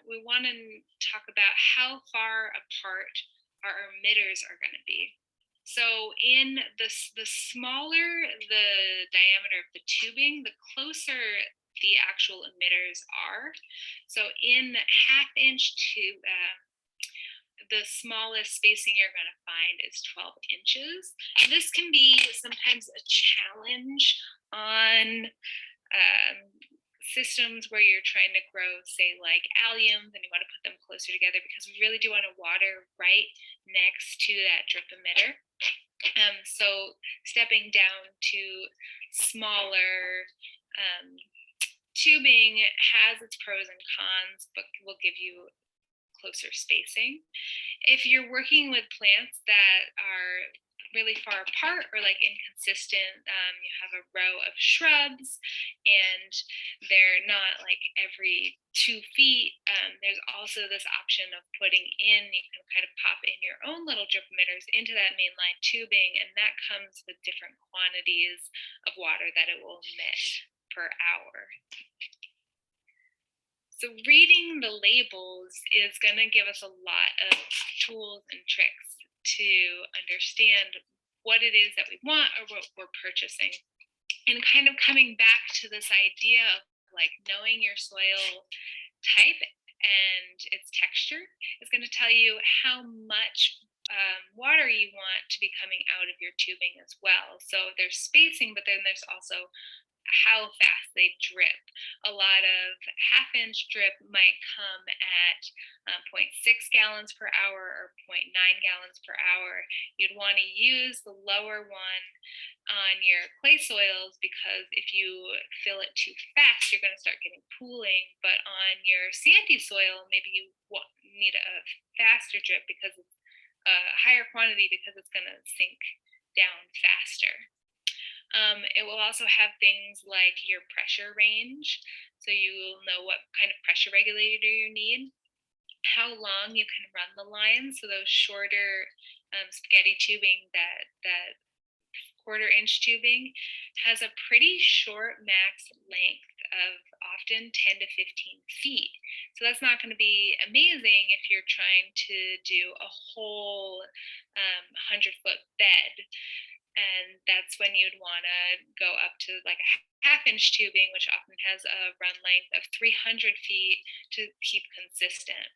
We want to talk about how far apart our emitters are going to be. So in the smaller the diameter of the tubing, the closer the actual emitters are. So in 1/2-inch to the smallest spacing you're going to find is 12 inches. This can be sometimes a challenge on systems where you're trying to grow, say, like alliums, and you want to put them closer together because we really do want to water right next to that drip emitter. So stepping down to smaller tubing has its pros and cons, but will give you closer spacing. If you're working with plants that are really far apart or like inconsistent, you have a row of shrubs and they're not like every 2 feet, there's also this option of putting in, you can kind of pop in your own little drip emitters into that mainline tubing, and that comes with different quantities of water that it will emit per hour. So reading the labels is going to give us a lot of tools and tricks to understand what it is that we want or what we're purchasing. And kind of coming back to this idea of like knowing your soil type and its texture is going to tell you how much water you want to be coming out of your tubing as well. So there's spacing, but then there's also how fast they drip. A lot of half-inch drip might come at 0.6 gallons per hour or 0.9 gallons per hour. You'd want to use the lower one on your clay soils, because if you fill it too fast, you're going to start getting pooling. But on your sandy soil, maybe you need a faster drip because it's a higher quantity, because it's going to sink down faster. It will also have things like your pressure range, so you'll know what kind of pressure regulator you need, how long you can run the lines, so those shorter spaghetti tubing, that quarter-inch tubing has a pretty short max length of often 10 to 15 feet. So that's not going to be amazing if you're trying to do a whole 100-foot bed. And that's when you'd want to go up to like a half-inch tubing, which often has a run length of 300 feet to keep consistent.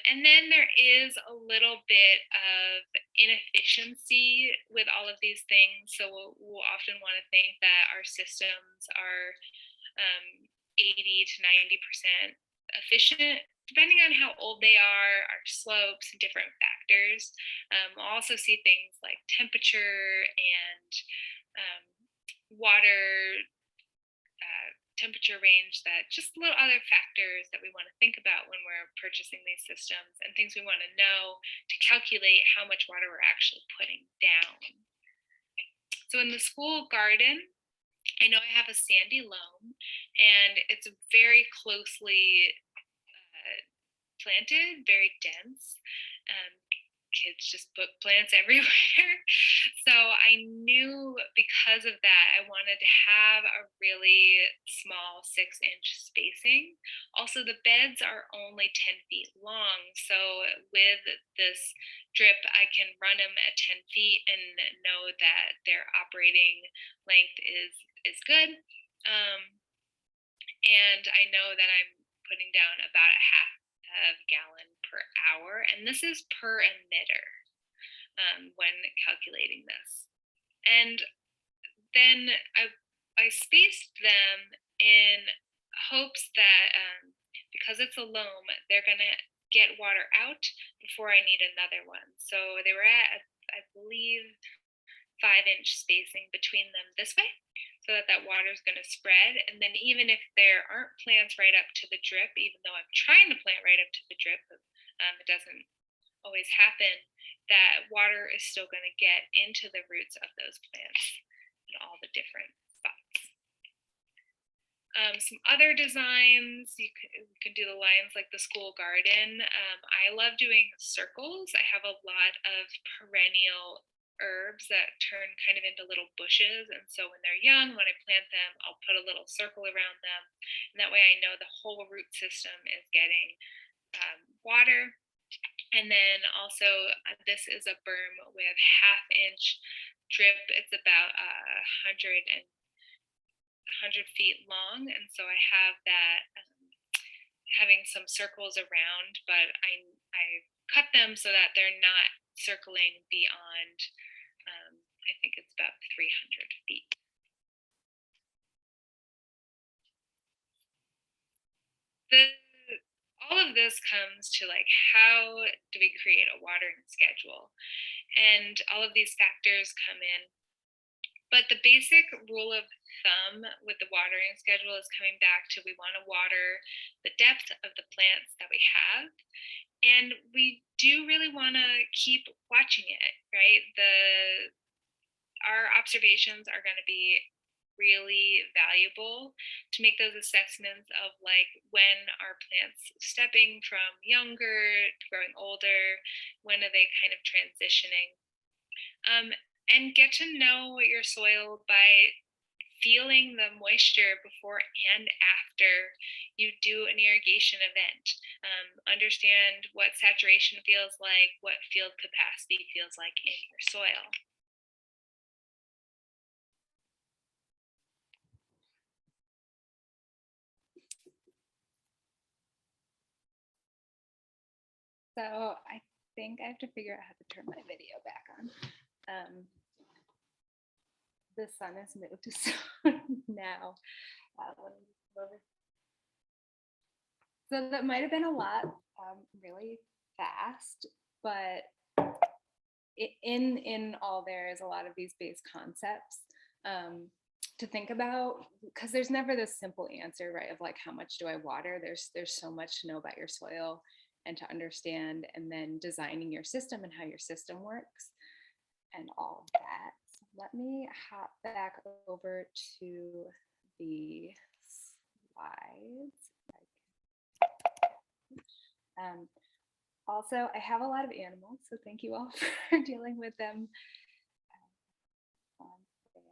And then there is a little bit of inefficiency with all of these things. So we'll often want to think that our systems are 80 to 90% efficient, depending on how old they are, our slopes, and different factors. We'll also see things like temperature and water temperature range, that just little other factors that we want to think about when we're purchasing these systems, and things we want to know to calculate how much water we're actually putting down. So in the school garden, I know I have a sandy loam, and it's very closely planted, very dense. Kids just put plants everywhere. So I knew because of that, I wanted to have a really small 6-inch spacing. Also, the beds are only 10 feet long. So with this drip, I can run them at 10 feet and know that their operating length is good. And I know that I'm putting down about a half of gallon per hour, and this is per emitter when calculating this. And then I spaced them in hopes that because it's a loam, they're gonna get water out before I need another one. So they were at, I believe, 5-inch spacing between them this way, so that water is going to spread. And then even if there aren't plants right up to the drip, even though I'm trying to plant right up to the drip, it doesn't always happen, that water is still going to get into the roots of those plants in all the different spots. Some other designs, you can do the lines like the school garden. I love doing circles. I have a lot of perennial herbs that turn kind of into little bushes, and so when they're young, when I plant them, I'll put a little circle around them, and that way I know the whole root system is getting water. And then also this is a berm with 1/2-inch drip. It's about 100 feet long, and so I have that having some circles around, but I cut them so that they're not circling beyond, I think it's about 300 feet. All of this comes to like, how do we create a watering schedule? And all of these factors come in. But the basic rule of thumb with the watering schedule is coming back to, we want to water the depth of the plants that we have. And we do really want to keep watching it, right? Our observations are going to be really valuable to make those assessments of like, when are plants stepping from younger to growing older, when are they kind of transitioning, and get to know your soil by feeling the moisture before and after you do an irrigation event. Understand what saturation feels like, what field capacity feels like in your soil. So I think I have to figure out how to turn my video back on. The sun has moved, so now. Let me move over. So that might have been a lot, really fast, but in all there is a lot of these base concepts to think about, because there's never this simple answer, right? Of like, how much do I water? There's so much to know about your soil and to understand, and then designing your system and how your system works and all of that. So let me hop back over to the slides. Also, I have a lot of animals, so thank you all for dealing with them on there.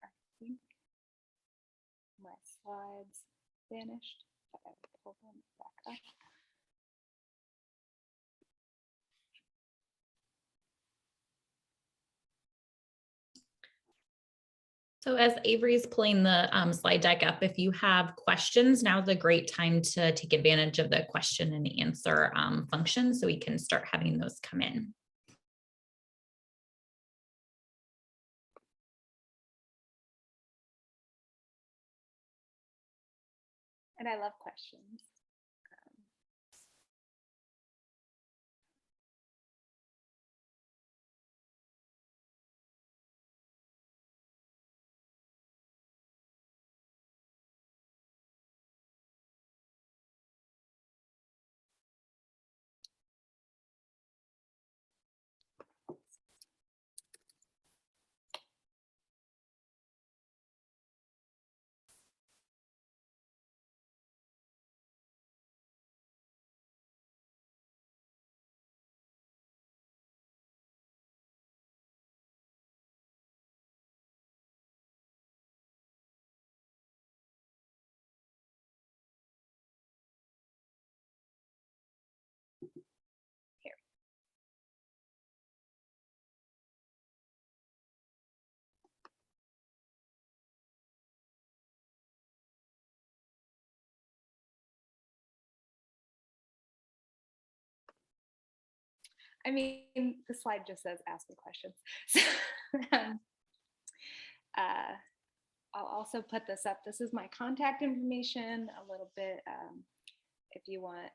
I think my slides vanished, but I will pull them back up. So as Avery's pulling the slide deck up, if you have questions, now's a great time to take advantage of the question and answer function so we can start having those come in. And I love questions. Here. I mean, the slide just says ask me questions. So, I'll also put this up. This is my contact information a little bit. If you want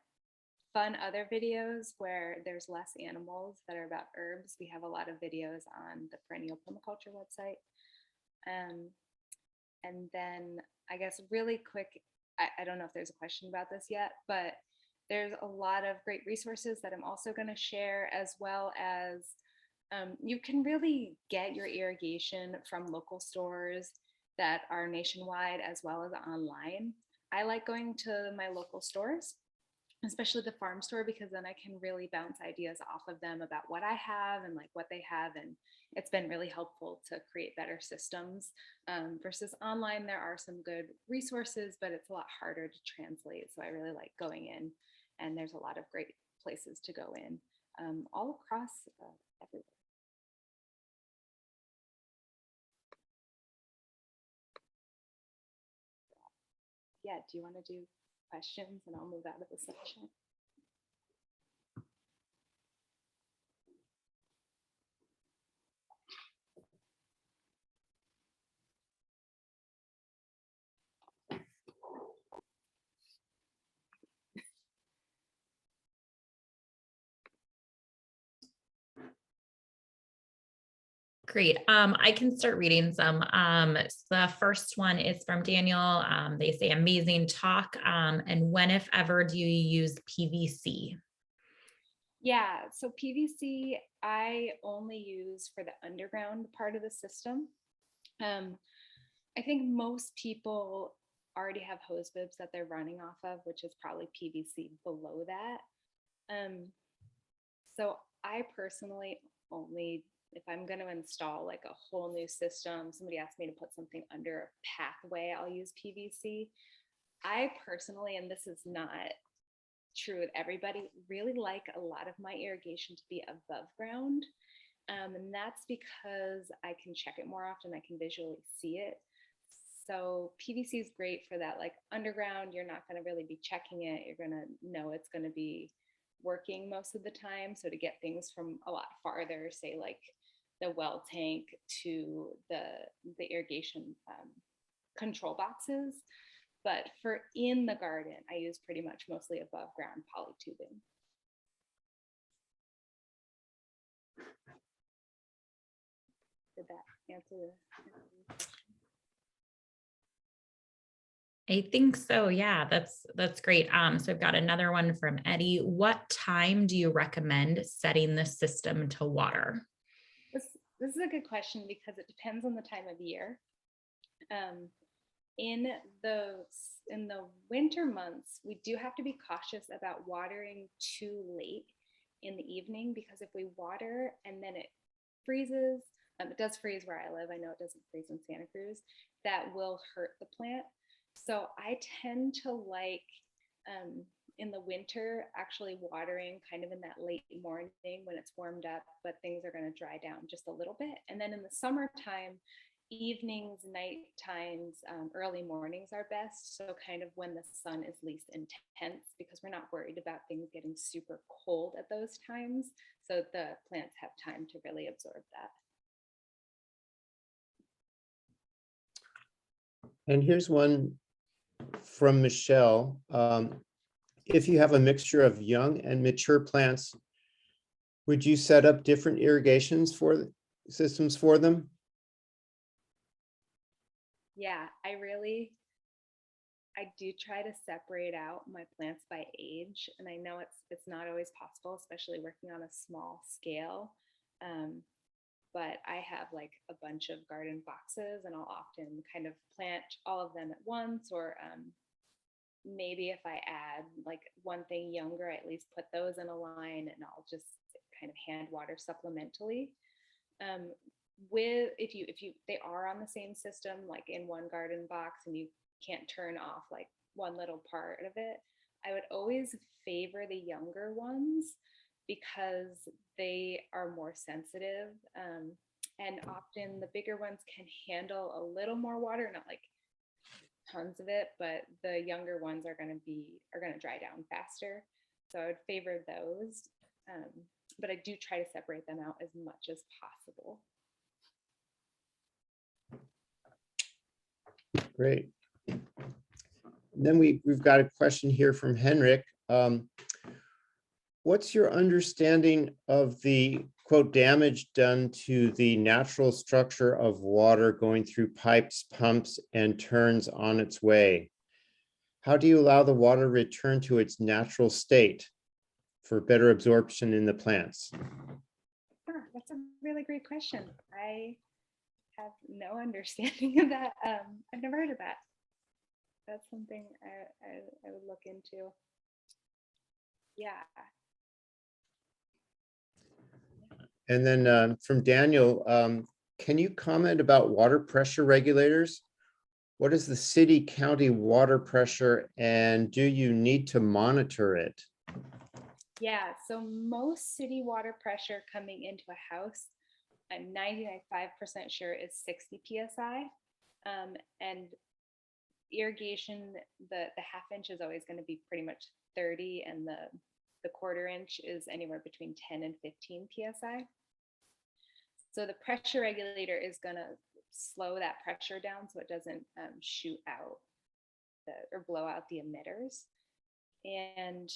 fun other videos where there's less animals that are about herbs, we have a lot of videos on the Perennial Permaculture website. And then I guess really quick, I don't know if there's a question about this yet, but there's a lot of great resources that I'm also going to share, as well as you can really get your irrigation from local stores that are nationwide as well as online. I like going to my local stores, especially the farm store, because then I can really bounce ideas off of them about what I have and like what they have. And it's been really helpful to create better systems versus online. There are some good resources, but it's a lot harder to translate. So I really like going in, and there's a lot of great places to go in all across everywhere. Yeah, do you want to do questions, and I'll move out of the section? Great. I can start reading some. So the first one is from Daniel. They say amazing talk. And when, if ever, do you use PVC? Yeah, so PVC I only use for the underground part of the system. I think most people already have hose bibs that they're running off of, which is probably PVC below that. So I personally only, if I'm going to install like a whole new system, somebody asked me to put something under a pathway, I'll use PVC. I personally, and this is not true with everybody, really like a lot of my irrigation to be above ground. And that's because I can check it more often. I can visually see it. So PVC is great for that. Like underground, you're not going to really be checking it. You're going to know it's going to be working most of the time. So to get things from a lot farther, say like the well tank to the irrigation control boxes. But for in the garden, I use pretty much mostly above ground poly tubing. Did that answer the question? I think so. Yeah, that's great. So I've got another one from Eddie. What time do you recommend setting the system to water? This is a good question because it depends on the time of year. In the winter months, we do have to be cautious about watering too late in the evening, because if we water and then it freezes, it does freeze where I live. I know it doesn't freeze in Santa Cruz. That will hurt the plant. So I tend to like in the winter actually watering kind of in that late morning when it's warmed up, but things are going to dry down just a little bit. And then in the summertime, evenings, night times, early mornings are best. So kind of when the sun is least intense, because we're not worried about things getting super cold at those times. So the plants have time to really absorb that. And here's one from Michelle. If you have a mixture of young and mature plants, would you set up different irrigations for systems for them? Yeah, I do try to separate out my plants by age, and I know it's not always possible, especially working on a small scale. But I have like a bunch of garden boxes, and I'll often kind of plant all of them at once, or maybe if I add like one thing younger, I at least put those in a line, and I'll just kind of hand water supplementally. If you they are on the same system, like in one garden box, and you can't turn off like one little part of it, I would always favor the younger ones because they are more sensitive, and often the bigger ones can handle a little more water, not like tons of it, but the younger ones are going to dry down faster. So I would favor those, but I do try to separate them out as much as possible. Great. And then we've got a question here from Henrik. What's your understanding of the quote damage done to the natural structure of water going through pipes, pumps, and turns on its way? How do you allow the water return to its natural state for better absorption in the plants? That's a really great question. I have no understanding of that. I've never heard of that. That's something I would look into. Yeah. And then from Daniel, can you comment about water pressure regulators? What is the city county water pressure, and do you need to monitor it? Yeah, so most city water pressure coming into a house, I'm 95% sure is 60 psi. And irrigation, the half inch is always going to be pretty much 30, and the quarter inch is anywhere between 10 and 15 psi. So the pressure regulator is going to slow that pressure down so it doesn't shoot out or blow out the emitters. And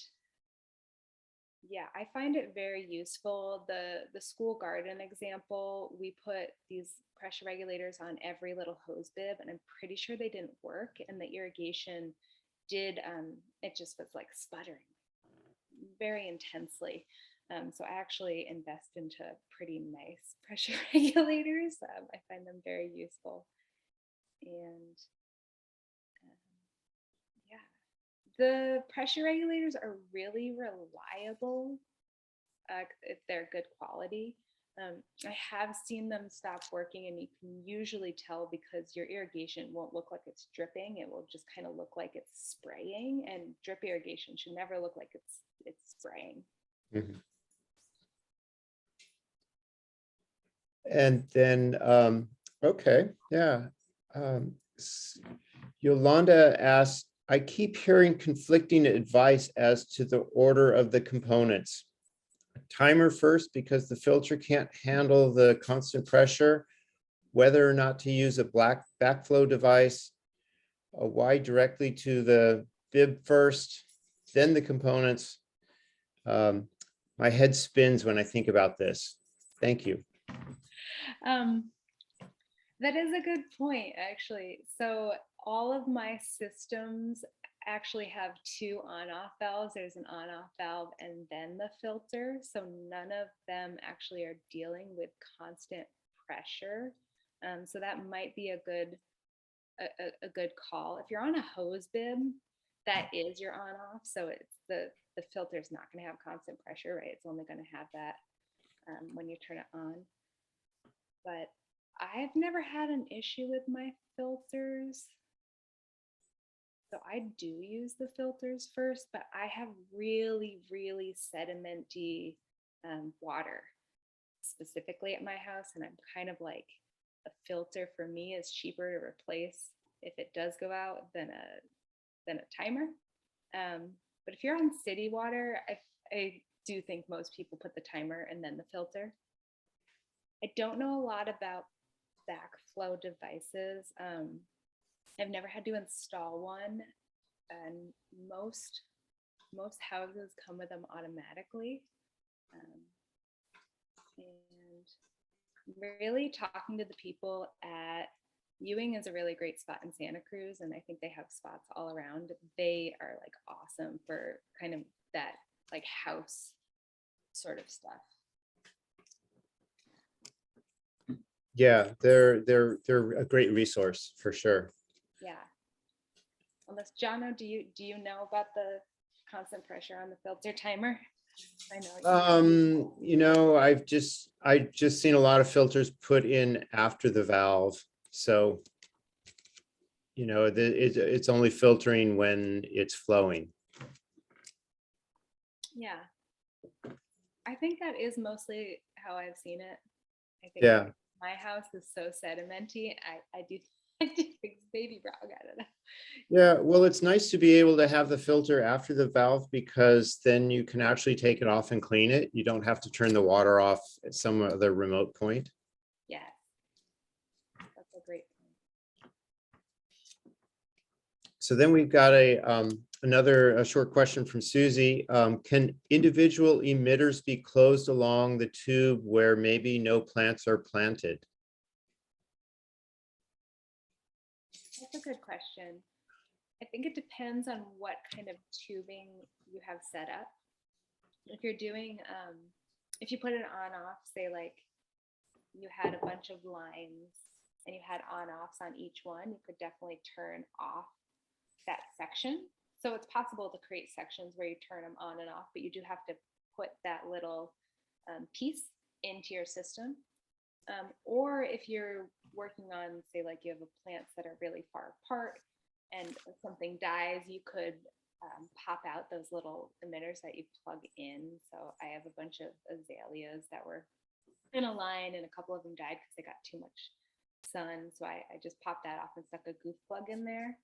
yeah, I find it very useful. The school garden example, we put these pressure regulators on every little hose bib, and I'm pretty sure they didn't work. And the irrigation did, it just was like sputtering very intensely. So I actually invest into pretty nice pressure regulators. I find them very useful. And yeah. The pressure regulators are really reliable if they're good quality. I have seen them stop working, and you can usually tell because your irrigation won't look like it's dripping. It will just kind of look like it's spraying, and drip irrigation should never look like it's spraying. Mhm. And then, okay, yeah. Yolanda asked, I keep hearing conflicting advice as to the order of the components. Timer first because the filter can't handle the constant pressure, whether or not to use a black backflow device, a Y directly to the bib first, then the components. My head spins when I think about this. Thank you. That is a good point, actually. So all of my systems actually have two on-off valves. There's an on-off valve and then the filter. So none of them actually are dealing with constant pressure. So that might be a good call. If you're on a hose bib, that is your on-off. So it's the filter is not going to have constant pressure, right? It's only going to have that when you turn it on. But I've never had an issue with my filters. So I do use the filters first, but I have really, really sedimenty water specifically at my house. And I'm kind of like, a filter for me is cheaper to replace if it does go out than a timer. But if you're on city water, I do think most people put the timer and then the filter. I don't know a lot about backflow devices. I've never had to install one, and most houses come with them automatically. And really talking to the people at Ewing is a really great spot in Santa Cruz, and I think they have spots all around. They are like awesome for kind of that like house sort of stuff. Yeah, they're a great resource for sure. Yeah. Unless Jono, do you know about the constant pressure on the filter timer? I know. You know, I just seen a lot of filters put in after the valve. So, you know, it's only filtering when it's flowing. Yeah. I think that is mostly how I've seen it. I think Yeah. my house is so sedimenty. I do think baby brown. I don't know. Yeah, well, it's nice to be able to have the filter after the valve because then you can actually take it off and clean it. You don't have to turn the water off at some other remote point. Yeah, that's a great point. So then we've got another short question from Susie. Can individual emitters be closed along the tube where maybe no plants are planted? That's a good question. I think it depends on what kind of tubing you have set up. If you're doing, if you put it on off, say like you had a bunch of lines and you had on offs on each one, you could definitely turn off that section. So it's possible to create sections where you turn them on and off, but you do have to put that little piece into your system. Or if you're working on, say, like you have plants that are really far apart and if something dies, you could pop out those little emitters that you plug in. So I have a bunch of azaleas that were in a line and a couple of them died because they got too much sun. So I just popped that off and stuck a goof plug in there.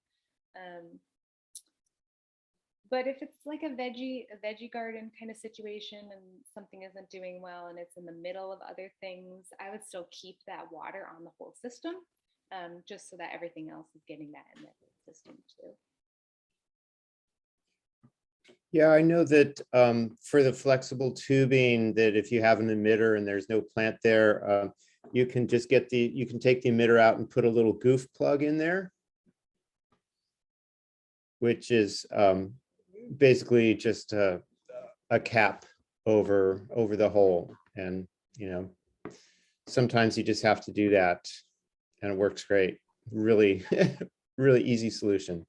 But if it's like a veggie garden kind of situation and something isn't doing well and it's in the middle of other things, I would still keep that water on the whole system, just so that everything else is getting that in the system too. Yeah, I know that for the flexible tubing, that if you have an emitter and there's no plant there, you can just take the emitter out and put a little goof plug in there, which is basically just a cap over the hole. And, you know, sometimes you just have to do that and it works great. Really, really easy solution.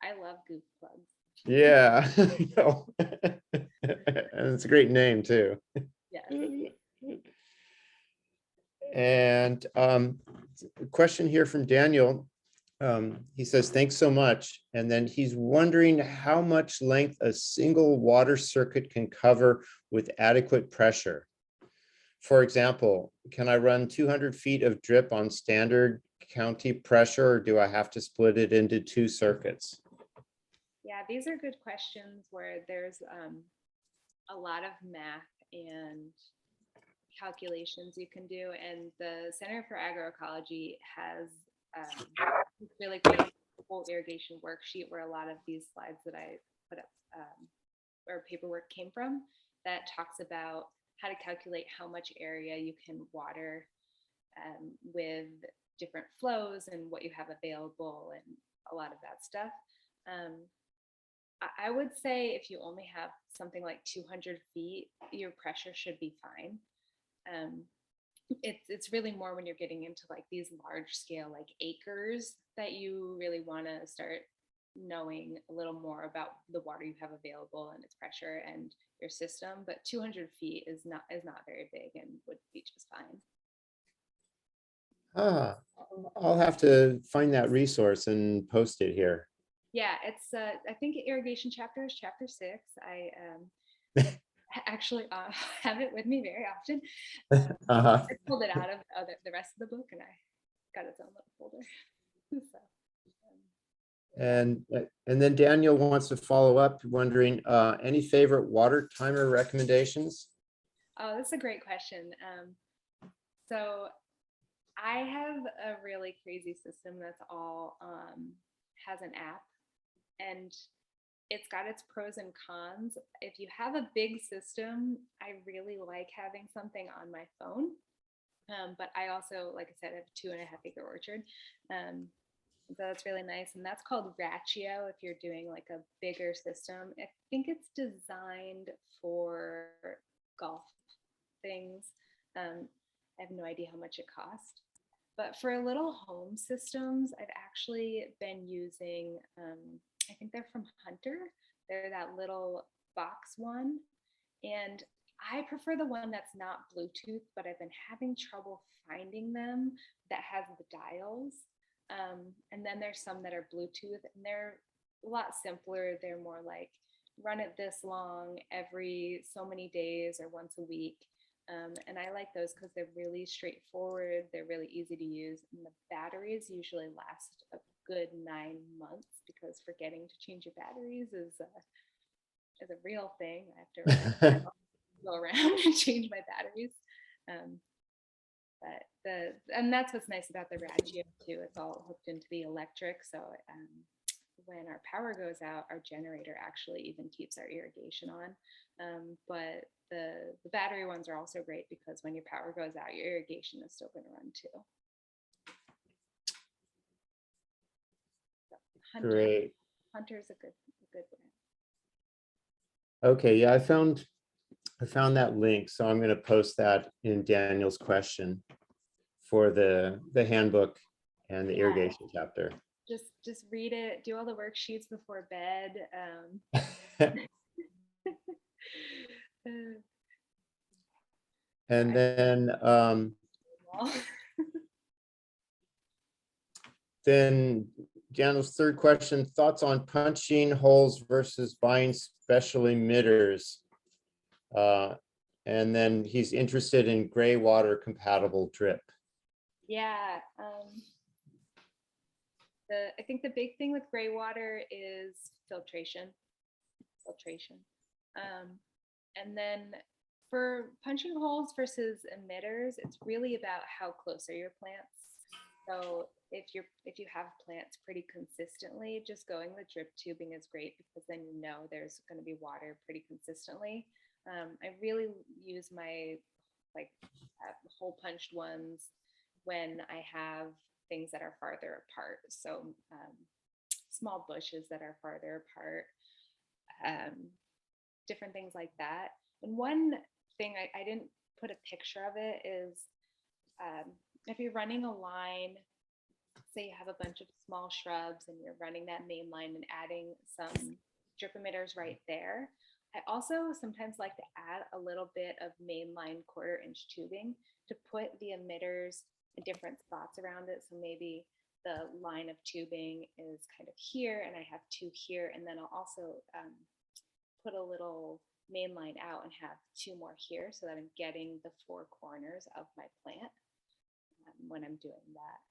I love goof plugs. Yeah, I know. And it's a great name too. Yeah. And a question here from Daniel. He says, thanks so much. And then he's wondering how much length a single water circuit can cover with adequate pressure. For example, can I run 200 feet of drip on standard county pressure, or do I have to split it into 2 circuits? Yeah, these are good questions where there's a lot of math and calculations you can do. And the Center for Agroecology has this really great whole irrigation worksheet where a lot of these slides that I put up or paperwork came from, that talks about how to calculate how much area you can water with different flows and what you have available and a lot of that stuff. I would say if you only have something like 200 feet, your pressure should be fine. It's really more when you're getting into like these large scale like acres that you really want to start knowing a little more about the water you have available and its pressure and your system. But 200 feet is not very big and would be just fine. I'll have to find that resource and post it here. Yeah, it's I think irrigation chapter is chapter 6. I actually have it with me very often. I pulled it out of the rest of the book and I got its own little folder. So, and then Daniel wants to follow up, wondering any favorite water timer recommendations? Oh, that's a great question. So I have a really crazy system that's all has an app, and it's got its pros and cons. If you have a big system, I really like having something on my phone. But I also, like I said, I have a 2.5 acre orchard. So that's really nice. And that's called Ratio if you're doing like a bigger system. I think it's designed for golf things. I have no idea how much it costs. But for little home systems, I've actually been using, I think they're from Hunter. They're that little box one. And I prefer the one that's not Bluetooth, but I've been having trouble finding them that has the dials. And then there's some that are Bluetooth, and they're a lot simpler. They're more like run it this long every so many days or once a week. And I like those because they're really straightforward. They're really easy to use. And the batteries usually last a good 9 months because forgetting to change your batteries is a real thing. I have to go around and change my batteries. But and that's what's nice about the Ratio too. It's all hooked into the electric. So when our power goes out, our generator actually even keeps our irrigation on. But the battery ones are also great because when your power goes out, your irrigation is still going to run too. So Great. Hunter's a good brand. Okay, yeah, I found that link, so I'm going to post that in Daniel's question for the handbook and the irrigation chapter. Just read it, do all the worksheets before bed. And then then Daniel's third question, thoughts on punching holes versus buying special emitters. And then he's interested in gray water compatible drip. Yeah. I think the big thing with gray water is filtration. And then for punching holes versus emitters, it's really about how close are your plants. So if you have plants pretty consistently, just going with drip tubing is great because then you know there's going to be water pretty consistently. I really use my hole punched ones when I have things that are farther apart. So small bushes that are farther apart, different things like that. And one thing I didn't put a picture of it is if you're running a line, say you have a bunch of small shrubs and you're running that main line and adding some drip emitters right there. I also sometimes like to add a little bit of mainline 1/4-inch tubing to put the emitters in different spots around it. So maybe the line of tubing is kind of here and I have 2 here, and then I'll also put a little main line out and have 2 more here so that I'm getting the 4 corners of my plant when I'm doing that.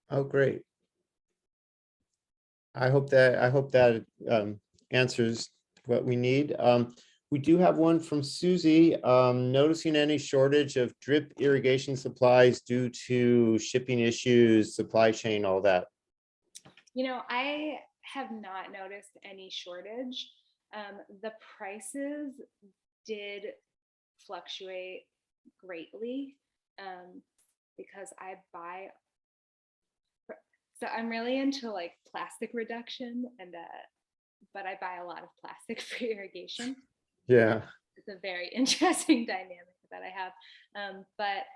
Oh, great. I hope that answers what we need. We do have one from Susie, noticing any shortage of drip irrigation supplies due to shipping issues, supply chain, all that. I have not noticed any shortage. The prices did fluctuate greatly because so I'm really into like plastic reduction but I buy a lot of plastic for irrigation. Yeah. It's a very interesting dynamic that I have. But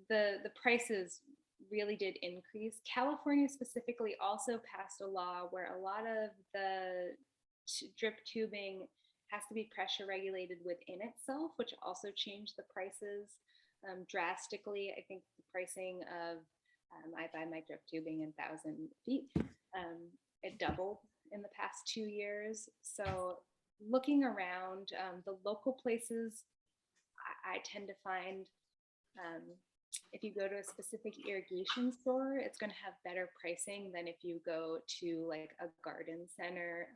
the prices really did increase. California specifically also passed a law where a lot of the drip tubing has to be pressure regulated within itself, which also changed the prices drastically. I think the pricing of I buy my drip tubing in 1,000 feet. It doubled in the past 2 years. So looking around, the local places, I tend to find if you go to a specific irrigation store, it's going to have better pricing than if you go to like a garden center.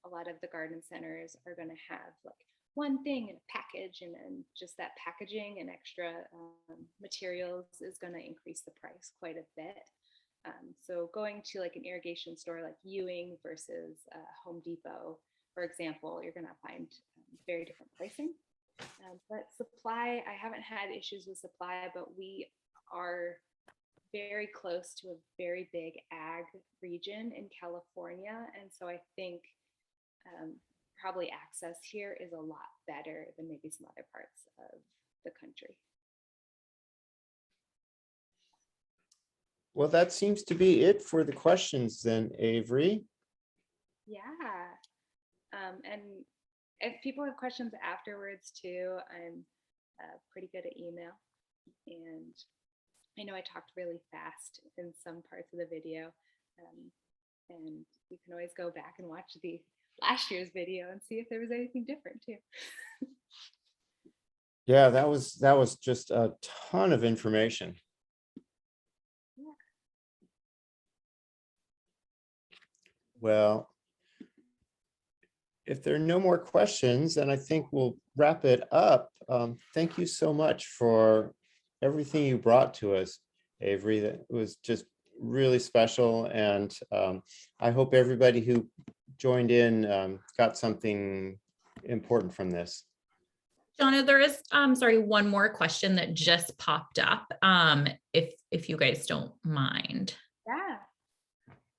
A lot of the garden centers are going to have like one thing in a package, and just that packaging and extra materials is going to increase the price quite a bit. So going to like an irrigation store like Ewing versus Home Depot, for example, you're going to find very different pricing. But supply, I haven't had issues with supply, but we are very close to a very big ag region in California. And so I think probably access here is a lot better than maybe some other parts of the country. Well, that seems to be it for the questions then, Avery. Yeah. And if people have questions afterwards too, I'm pretty good at email. And I know I talked really fast in some parts of the video. And you can always go back and watch the last year's video and see if there was anything different too. Yeah, that was just a ton of information. Yeah. Well, if there are no more questions, then I think we'll wrap it up. Thank you so much for everything you brought to us, Avery. That was just really special. And I hope everybody who joined in got something important from this. Donna, there is, sorry, one more question that just popped up, if you guys don't mind. Yeah.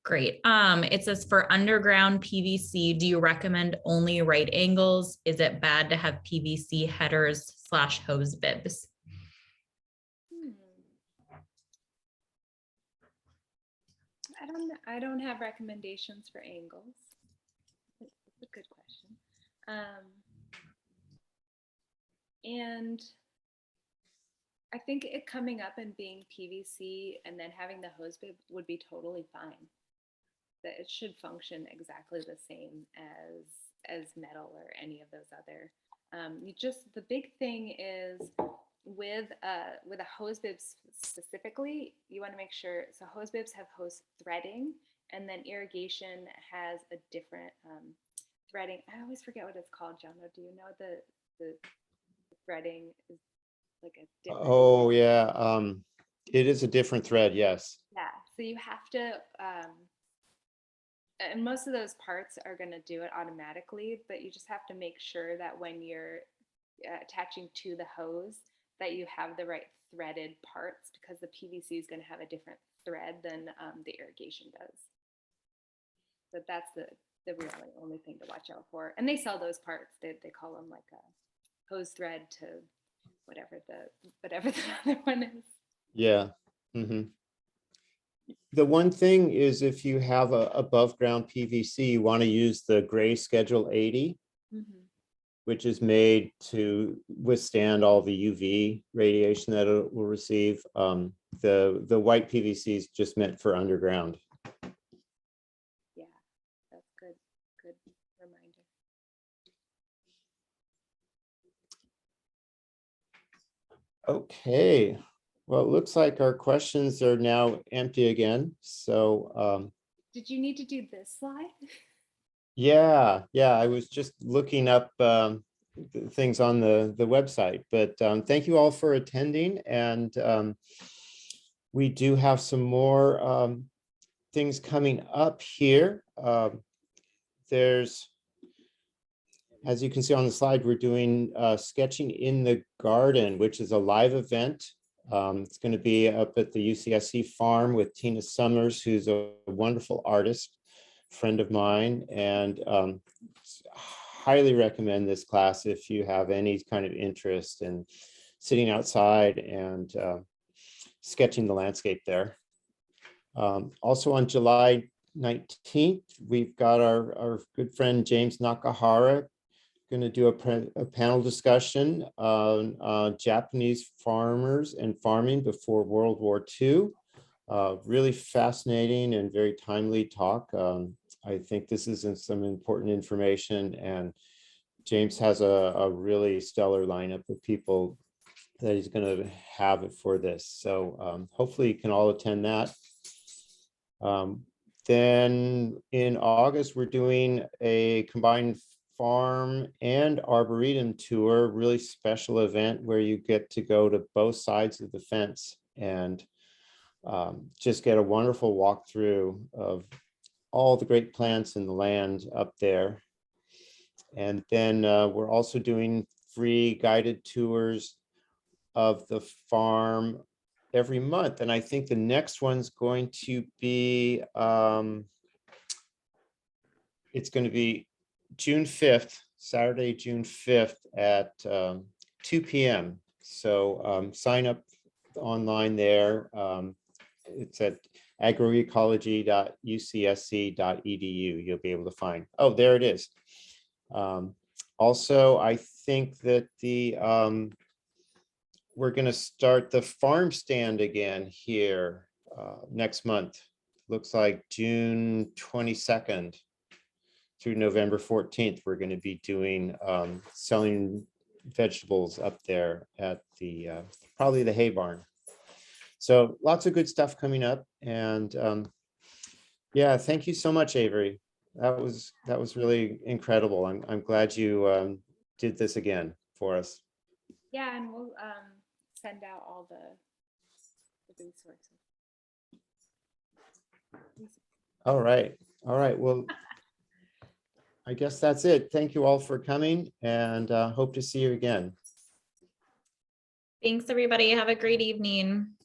Great. It says for underground PVC, do you recommend only right angles? Is it bad to have PVC headers / hose bibs? I don't have recommendations for angles. It's a good question. And I think it coming up and being PVC and then having the hose bib would be totally fine. That it should function exactly the same as metal or any of those other. The big thing is with a hose bib specifically, you want to make sure, so hose bibs have hose threading, and then irrigation has a different threading. I always forget what it's called, John. Do you know the threading is like a different? Oh yeah, it is a different thread, yes. Yeah, so you have to and most of those parts are going to do it automatically, but you just have to make sure that when you're attaching to the hose that you have the right threaded parts, because the PVC is going to have a different thread than the irrigation does. But that's the really only thing to watch out for. And they sell those parts. They call them like a hose thread to whatever the other one is. Yeah. Mm-hmm. The one thing is if you have a above ground PVC, you want to use the gray Schedule 80, which is made to withstand all the UV radiation that it will receive. The white PVC is just meant for underground. Yeah, that's good. Good reminder. Okay, well, it looks like our questions are now empty again. So Did you need to do this slide? yeah, I was just looking up things on the website, but thank you all for attending. And we do have some more things coming up here. There's, as you can see on the slide, we're doing Sketching in the Garden, which is a live event. It's going to be up at the UCSC farm with Tina Summers, who's a wonderful artist, friend of mine, and highly recommend this class if you have any kind of interest in sitting outside and sketching the landscape there. Also on July 19th, we've got our good friend James Nakahara going to do a panel discussion on Japanese farmers and farming before World War II. Really fascinating and very timely talk. I think this is some important information, and James has a really stellar lineup of people that he's going to have it for this. So hopefully you can all attend that. Then in August, we're doing a combined farm and arboretum tour, really special event where you get to go to both sides of the fence and just get a wonderful walkthrough of all the great plants in the land up there. And then we're also doing free guided tours of the farm every month. And I think the next one's going to be, it's going to be June 5th, Saturday, June 5th at 2 p.m. So sign up online there. It's at agroecology.ucsc.edu. You'll be able to find. Oh, there it is. Also, I think that we're going to start the farm stand again here next month. Looks like June 22nd through November 14th. We're going to be doing selling vegetables up there at the probably the hay barn. So lots of good stuff coming up. And yeah, thank you so much, Avery. That was really incredible. I'm glad you did this again for us. Yeah, and we'll send out all the resources. All right. Well, I guess that's it. Thank you all for coming, and hope to see you again. Thanks, everybody. Have a great evening.